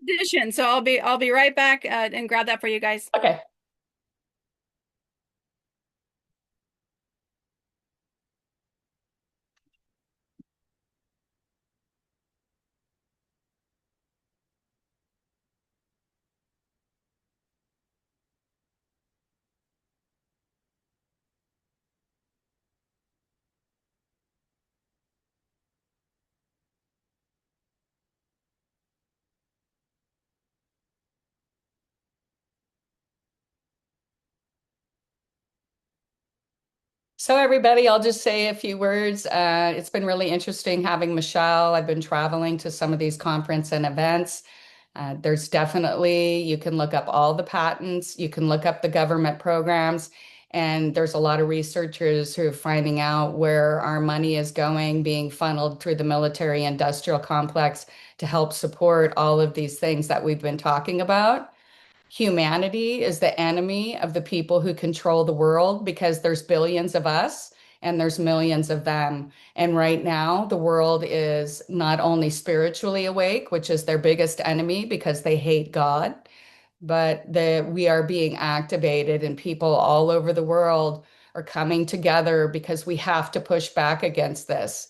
edition. So I'll be right back and grab that for you guys. Okay. So, everybody, I'll just say a few words. It's been really interesting having Michelle. I've been traveling to some of these conference and events. There's definitely, you can look up all the patents, you can look up the government programs, and there's a lot of researchers who are finding out where our money is going, being funneled through the military industrial complex to help support all of these things that we've been talking about. Humanity is the enemy of the people who control the world because there's billions of us and there's millions of them. And right now, the world is not only spiritually awake, which is their biggest enemy because they hate God, but we are being activated, and people all over the world are coming together because we have to push back against this.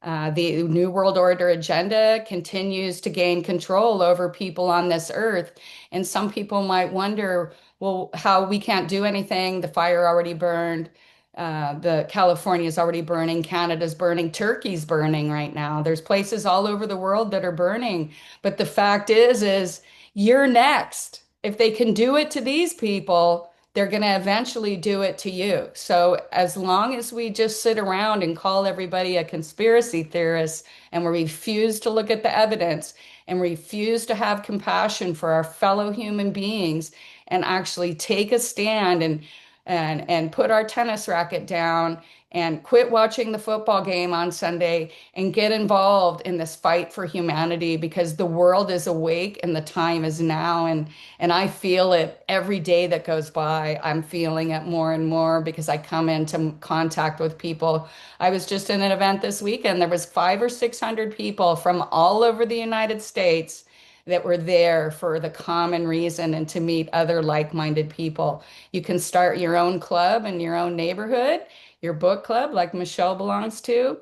The New World Order agenda continues to gain control over people on this earth. And some people might wonder, well, how we can't do anything. The fire already burned. The California is already burning. Canada's burning. Turkey's burning right now. There's places all over the world that are burning. But the fact is you're next. If they can do it to these people, they're going to eventually do it to you. So as long as we just sit around and call everybody a conspiracy theorist and we refuse to look at the evidence and refuse to have compassion for our fellow human beings and actually take a stand and put our tennis racket down and quit watching the football game on Sunday and get involved in this fight for humanity because the world is awake and the time is now. And I feel it every day that goes by. I'm feeling it more and more because I come into contact with people. I was just in an event this weekend. There was 500 or 600 people from all over the United States that were there for the common reason and to meet other like-minded people. You can start your own club in your own neighborhood, your book club, like Michelle belongs to.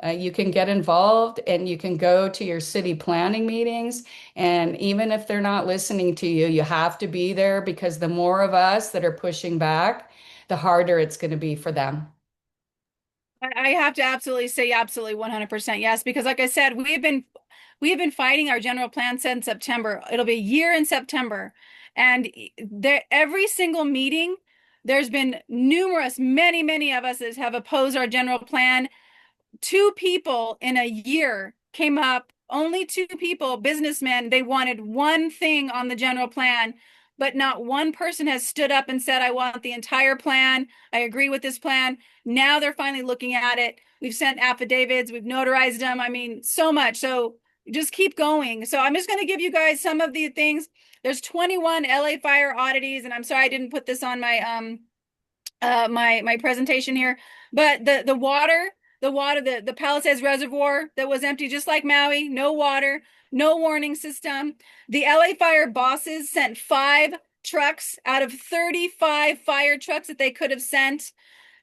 You can get involved and you can go to your city planning meetings. And even if they're not listening to you, you have to be there because the more of us that are pushing back, the harder it's going to be for them. I have to absolutely say absolutely 100% yes, because like I said, we have been fighting our general plan since September. It'll be a year in September. And there every single meeting, there's been numerous, many of us that have opposed our general plan. Two people in a year came up, only two people, businessmen, they wanted one thing on the general plan, but not one person has stood up and said, I want the entire plan. I agree with this plan. Now they're finally looking at it. We've sent affidavits, we've notarized them. I mean, so much. So just keep going. So I'm just going to give you guys some of the things. There's 21 LA fire oddities, and I'm sorry I didn't put this on my presentation here, but the Palisades Reservoir that was empty, just like Maui, no water, no warning system. The LA Fire bosses sent 5 trucks out of 35 fire trucks that they could have sent.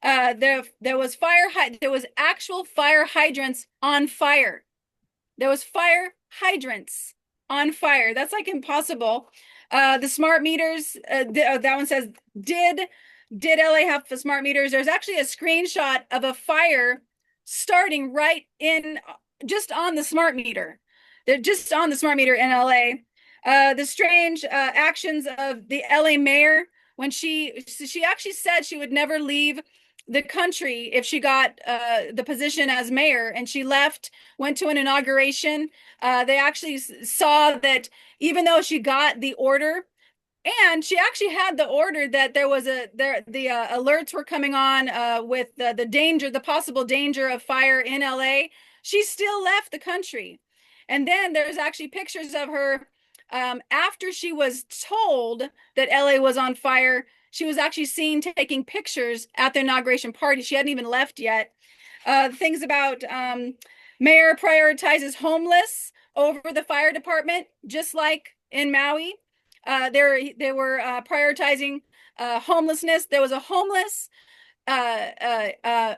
There was actual fire hydrants on fire. There was fire hydrants on fire. That's like impossible. The smart meters, that one says, did LA have the smart meters? There's actually a screenshot of a fire starting right in just on the smart meter. They're just on the smart meter in LA. The strange actions of the LA mayor when she actually said she would never leave the country if she got the position as mayor, and she left, went to an inauguration. They actually saw that even though she got the order, and she actually had the order that there was the alerts were coming on with the danger, the possible danger of fire in LA. She still left the country. And then there's actually pictures of her after she was told that LA was on fire. She was actually seen taking pictures at the inauguration party. She hadn't even left yet. Things about mayor prioritizes homeless over the fire department, just like in Maui. They were prioritizing homelessness. There was a homeless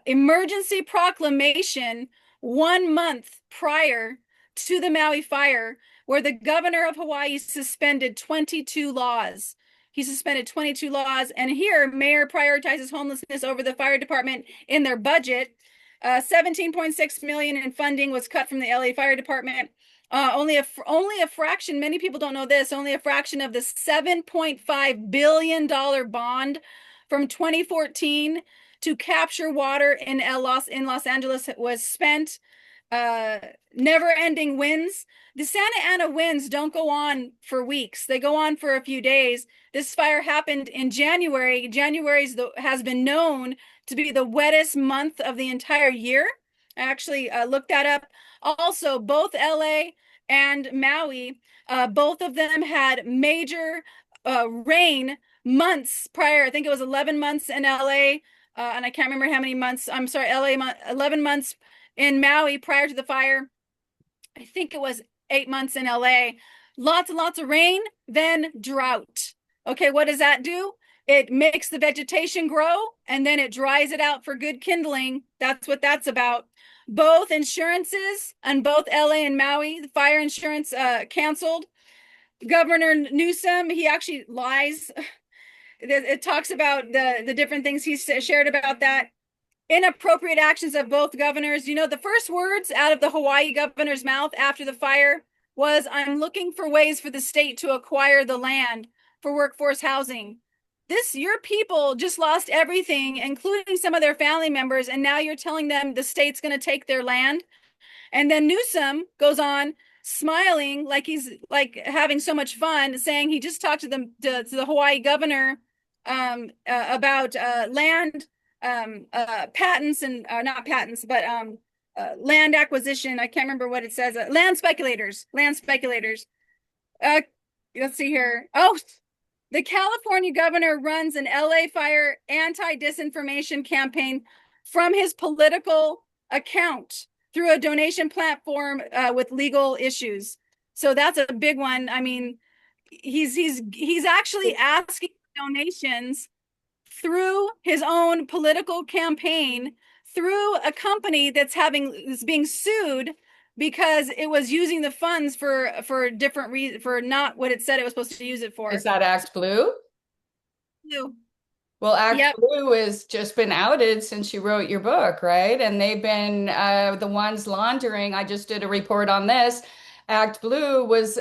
emergency proclamation 1 month prior to the Maui fire, where the governor of Hawaii suspended 22 laws. He suspended 22 laws, and here mayor prioritizes homelessness over the fire department in their budget. 17.6 million in funding was cut from the LA Fire Department. Only a fraction, many people don't know this, only a fraction of the $7.5 billion bond from 2014 to capture water in Los Angeles was spent. Never-ending winds. The Santa Ana winds don't go on for weeks. They go on for a few days. This fire happened in January. January has been known to be the wettest month of the entire year. I actually looked that up. Also, both LA and Maui, both of them had major rain months prior. I think it was 11 months in LA, and I can't remember how many months. I'm sorry, LA, 11 months in Maui prior to the fire. I think it was 8 months in LA. Lots and lots of rain, then drought. Okay, what does that do? It makes the vegetation grow and then it dries it out for good kindling. That's what that's about. Both insurances on both LA and Maui, the fire insurance canceled. Governor Newsom, he actually lies. It talks about the different things he shared about that. Inappropriate actions of both governors. You know, the first words out of the Hawaii governor's mouth after the fire was, I'm looking for ways for the state to acquire the land for workforce housing. Your people just lost everything, including some of their family members, and now you're telling them the state's going to take their land. And then Newsom goes on smiling like he's like having so much fun, saying he just talked to the Hawaii governor about land patents and not patents, but land acquisition. I can't remember what it says. Land speculators. Land speculators. Uh, let's see here. Oh, the California governor runs an LA Fire anti-disinformation campaign from his political account through a donation platform with legal issues. So that's a big one. I mean, he's actually asking donations through his own political campaign through a company is being sued because it was using the funds for different reasons, for not what it said it was supposed to use it Is for. that Act Blue? Well, Act Yep. Blue has just been outed since you wrote your book, right? And they've been the ones laundering. I just did a report on this. Act Blue was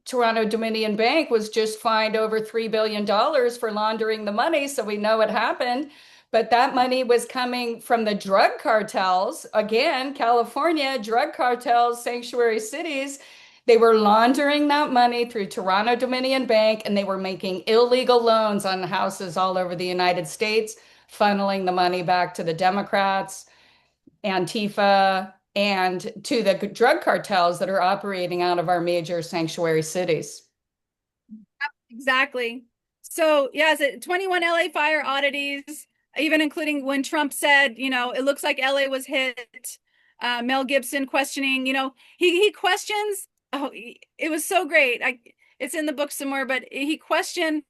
Toronto Dominion Bank was just fined over $3 billion for laundering the money. So we know what happened. But that money was coming from the drug cartels. Again, California, drug cartels, sanctuary cities. They were laundering that money through Toronto Dominion Bank and they were making illegal loans on houses all over the United States, funneling the money back to the Democrats, Antifa, and to the drug cartels that are operating out of our major sanctuary cities. Exactly. So, yes, 21 LA fire oddities, even including when Trump said, it looks like LA was hit. Mel Gibson questioning, he questions. Oh, it was so great. It's in the book somewhere, but he questioned.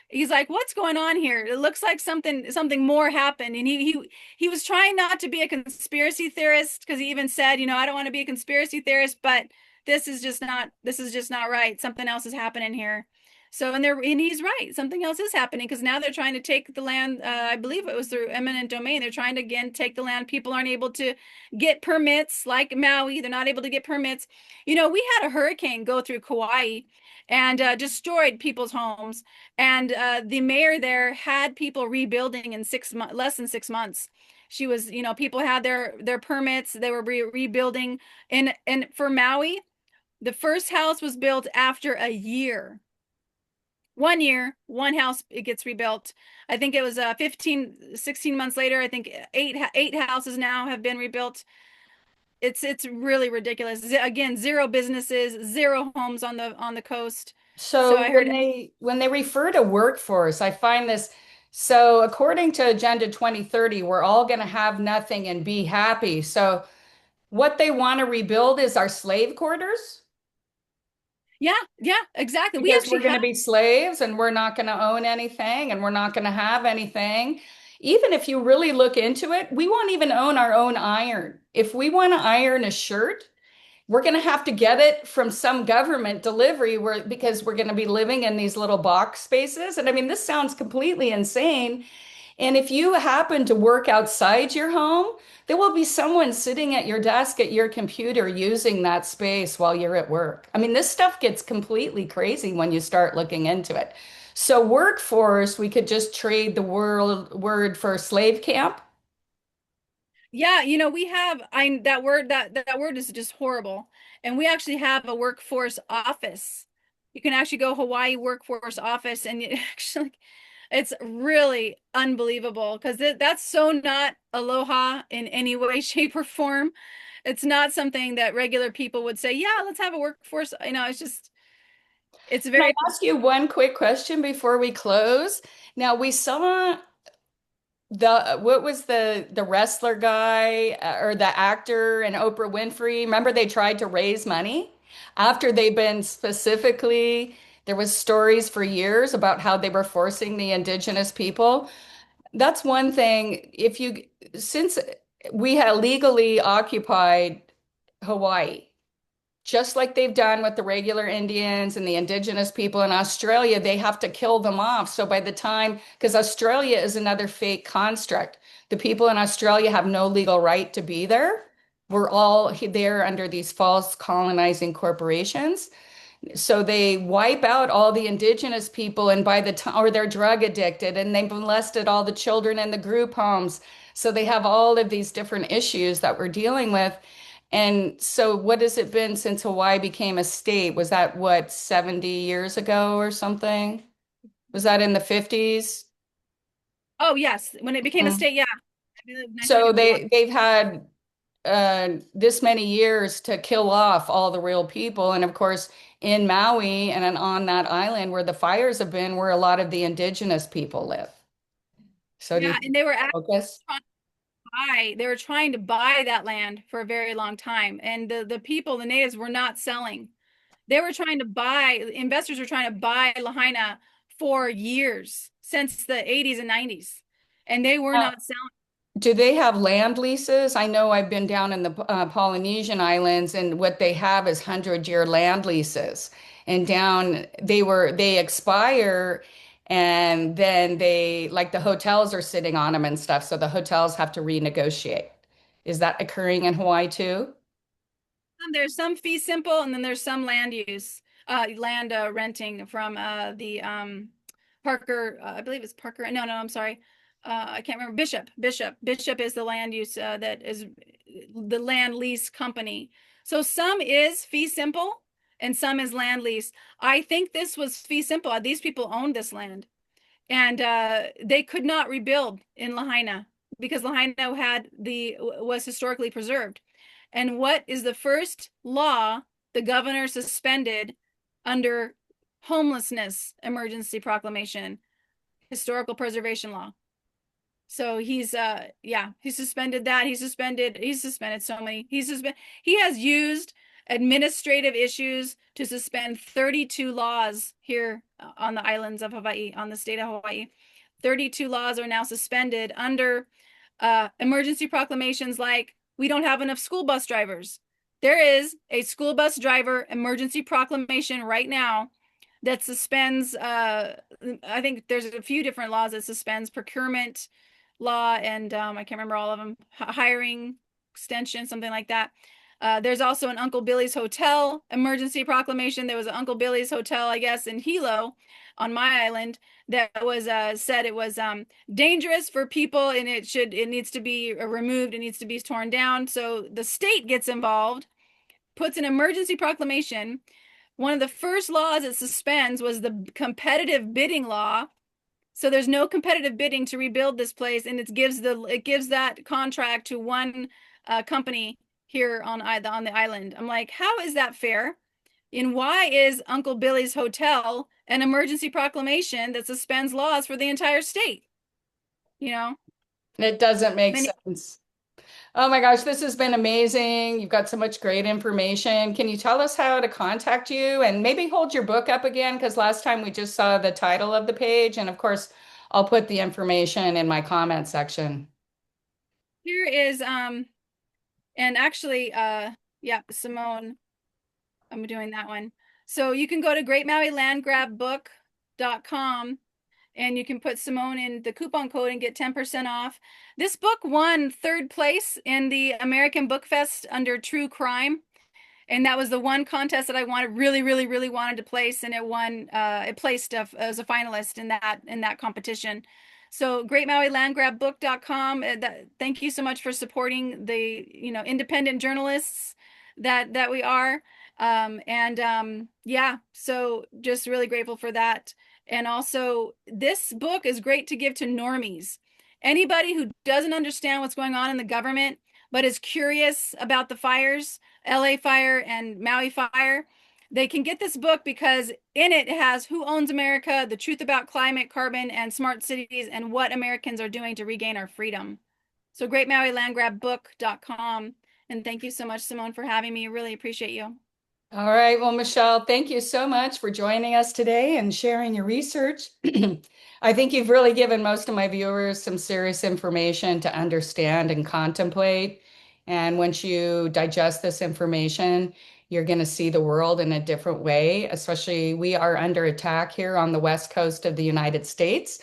He's like, "What's going on here? It looks like something more happened." And he was trying not to be a conspiracy theorist because he even said, I don't want to be a conspiracy theorist, but this is just not right. Something else is happening here. So, and he's right. Something else is happening because now they're trying to take the land. I believe it was through eminent domain. They're trying to again take the land. People aren't able to get permits like Maui. They're not able to get permits. We had a hurricane go through Kauai and destroyed people's homes. And the mayor there had people rebuilding in less than 6 months. She was, people had their permits. They were rebuilding. And for Maui, the first house was built after a year. 1 year, one house, it gets rebuilt. I think it was 15, 16 months later. I think eight houses now have been rebuilt. It's really ridiculous. Again, zero businesses, zero homes on the coast. So So I heard, when they refer to workforce, I find this so according to Agenda 2030, we're all going to have nothing and be happy. So what they want to rebuild is our slave quarters yeah, yeah, exactly. We because we're actually going to have, be slaves and we're not going to own anything and we're not going to have anything. Even if you really look into it, we won't even own our own iron. If we want to iron a shirt, we're going to have to get it from some government delivery because we're going to be living in these little box spaces. And I mean, this sounds completely insane. And if you happen to work outside your home, there will be someone sitting at your desk at your computer using that space while you're at work. I mean, this stuff gets completely crazy when you start looking into it. So, workforce, we could just trade the word for slave camp. yeah, we have, that word is just horrible. And we actually have a workforce office. You can actually go Hawaii workforce office and it's really unbelievable because that's so not aloha in any way, shape, or form. It's not something that regular people would say, yeah, let's have a workforce. It's Can I very, ask you one quick question before we close? Now, we saw the what was the wrestler guy or the actor and Oprah Winfrey? Remember they tried to raise money after they've been specifically There was stories for years about how they were forcing the indigenous people. That's one thing. Since we had legally occupied Hawaii, just like they've done with the regular Indians and the indigenous people in Australia, they have to kill them off. So by the time, because Australia is another fake construct, the people in Australia have no legal right to be there. We're all there under these false colonizing corporations. So they wipe out all the indigenous people, and by the time, or they're drug addicted, and they've molested all the children in the group homes. So they have all of these different issues that we're dealing with. And so, what has it been since Hawaii became a state? Was that what, 70 years ago or something? Was that in the 50s? Oh, yes. When it became a Mm. state, yeah. I believe So 1951. they've had this many years to kill off all the real people. And of course, in Maui and on that island where the fires have been, where a lot of the indigenous people live. So do you Yeah, think and they were actually focus? trying to they were trying to buy that land for a very long time. And the people, the natives, were not selling. They were trying to buy, investors were trying to buy Lahaina for years, since the 80s and 90s. And they were not selling. Do they have land leases? I know I've been down in the Polynesian islands, and what they have is 100-year land leases. And down they expire, and then they like the hotels are sitting on them and stuff. So the hotels have to renegotiate. Is that occurring in Hawaii too? There's some fee simple, and then there's some land use, land renting from the Parker. I believe it's Parker. No, no, I'm sorry. I can't remember. Bishop is the land use that is the land lease company. So some is fee simple, and some is land lease. I think this was fee simple. These people owned this land, and they could not rebuild in Lahaina because Lahaina was historically preserved. And what is the first law the governor suspended under homelessness emergency proclamation? Historical preservation law. So he suspended that. He's suspended so many. He has used administrative issues to suspend 32 laws here on the islands of Hawaii, on the state of Hawaii. 32 laws are now suspended under emergency proclamations like we don't have enough school bus drivers. There is a school bus driver emergency proclamation right now that suspends I think there's a few different laws that suspends procurement law and I can't remember all of them, hiring extension, something like that. There's also an Uncle Billy's Hotel emergency proclamation. There was an Uncle Billy's Hotel, I guess, in Hilo on my island that was said it was dangerous for people and it needs to be removed, it needs to be torn down. So the state gets involved, puts an emergency proclamation. One of the first laws it suspends was the competitive bidding law. So there's no competitive bidding to rebuild this place, and it gives that contract to one company here on the island. I'm like, how is that fair? And why is Uncle Billy's Hotel an emergency proclamation that suspends laws for the entire state? You know, It doesn't make many sense. Oh my gosh, this has been amazing. You've got so much great information. Can you tell us how to contact you and maybe hold your book up again? Because last time we just saw the title of the page. And of course, I'll put the information in my comment section. here is and actually yeah, Simone, I'm doing that one. So you can go to greatmauilandgrabbook.com and you can put Simone in the coupon code and get 10% off. This book won third place in the American Book Fest under true crime. And that was the one contest that I wanted, really, really, really wanted to place, and it won. It placed as a finalist in that competition. So greatmauilandgrabbook.com. Thank you so much for supporting the independent journalists that we are. Yeah, so just really grateful for that. And also, this book is great to give to normies. Anybody who doesn't understand what's going on in the government, but is curious about the fires, LA Fire and Maui Fire, they can get this book because in it has Who Owns America, the truth about climate, carbon, and smart cities, and what Americans are doing to regain our freedom. So greatmauilandgrabbook.com. And thank you so much, Simone, for having me. Really appreciate you. All right. Well, Michelle, thank you so much for joining us today and sharing your research. I think you've really given most of my viewers some serious information to understand and contemplate. And once you digest this information, you're going to see the world in a different way. Especially, we are under attack here on the West Coast of the United States.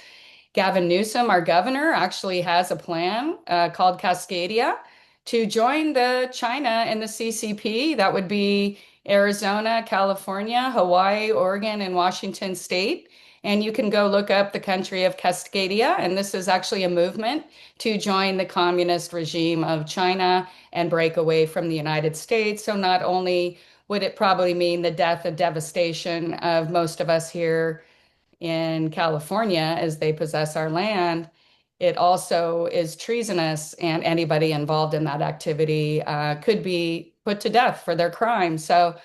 Gavin Newsom, our governor, actually has a plan called Cascadia to join the China and the CCP. That would be Arizona, California, Hawaii, Oregon, and Washington State. And you can go look up the country of Cascadia. And this is actually a movement to join the communist regime of China and break away from the United States. So not only would it probably mean the death and devastation of most of us here in California as they possess our land, it also is treasonous, and anybody involved in that activity could be put to death for their crime. So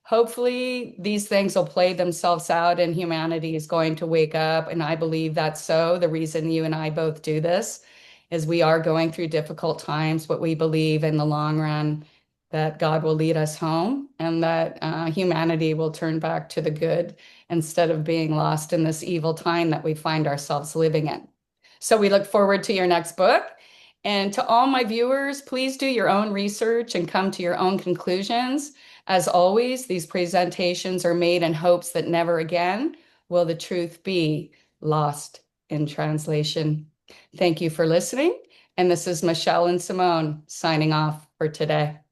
hopefully these things will play themselves out and humanity is going to wake up. And I believe that's so. The reason you and I both do this is we are going through difficult times, but we believe in the long run that God will lead us home and that humanity will turn back to the good instead of being lost in this evil time that we find ourselves living in. So we look forward to your next book. And to all my viewers, please do your own research and come to your own conclusions. As always, these presentations are made in hopes that never again will the truth be lost in translation. Thank you for listening. And this is Michelle and Simone signing off for today.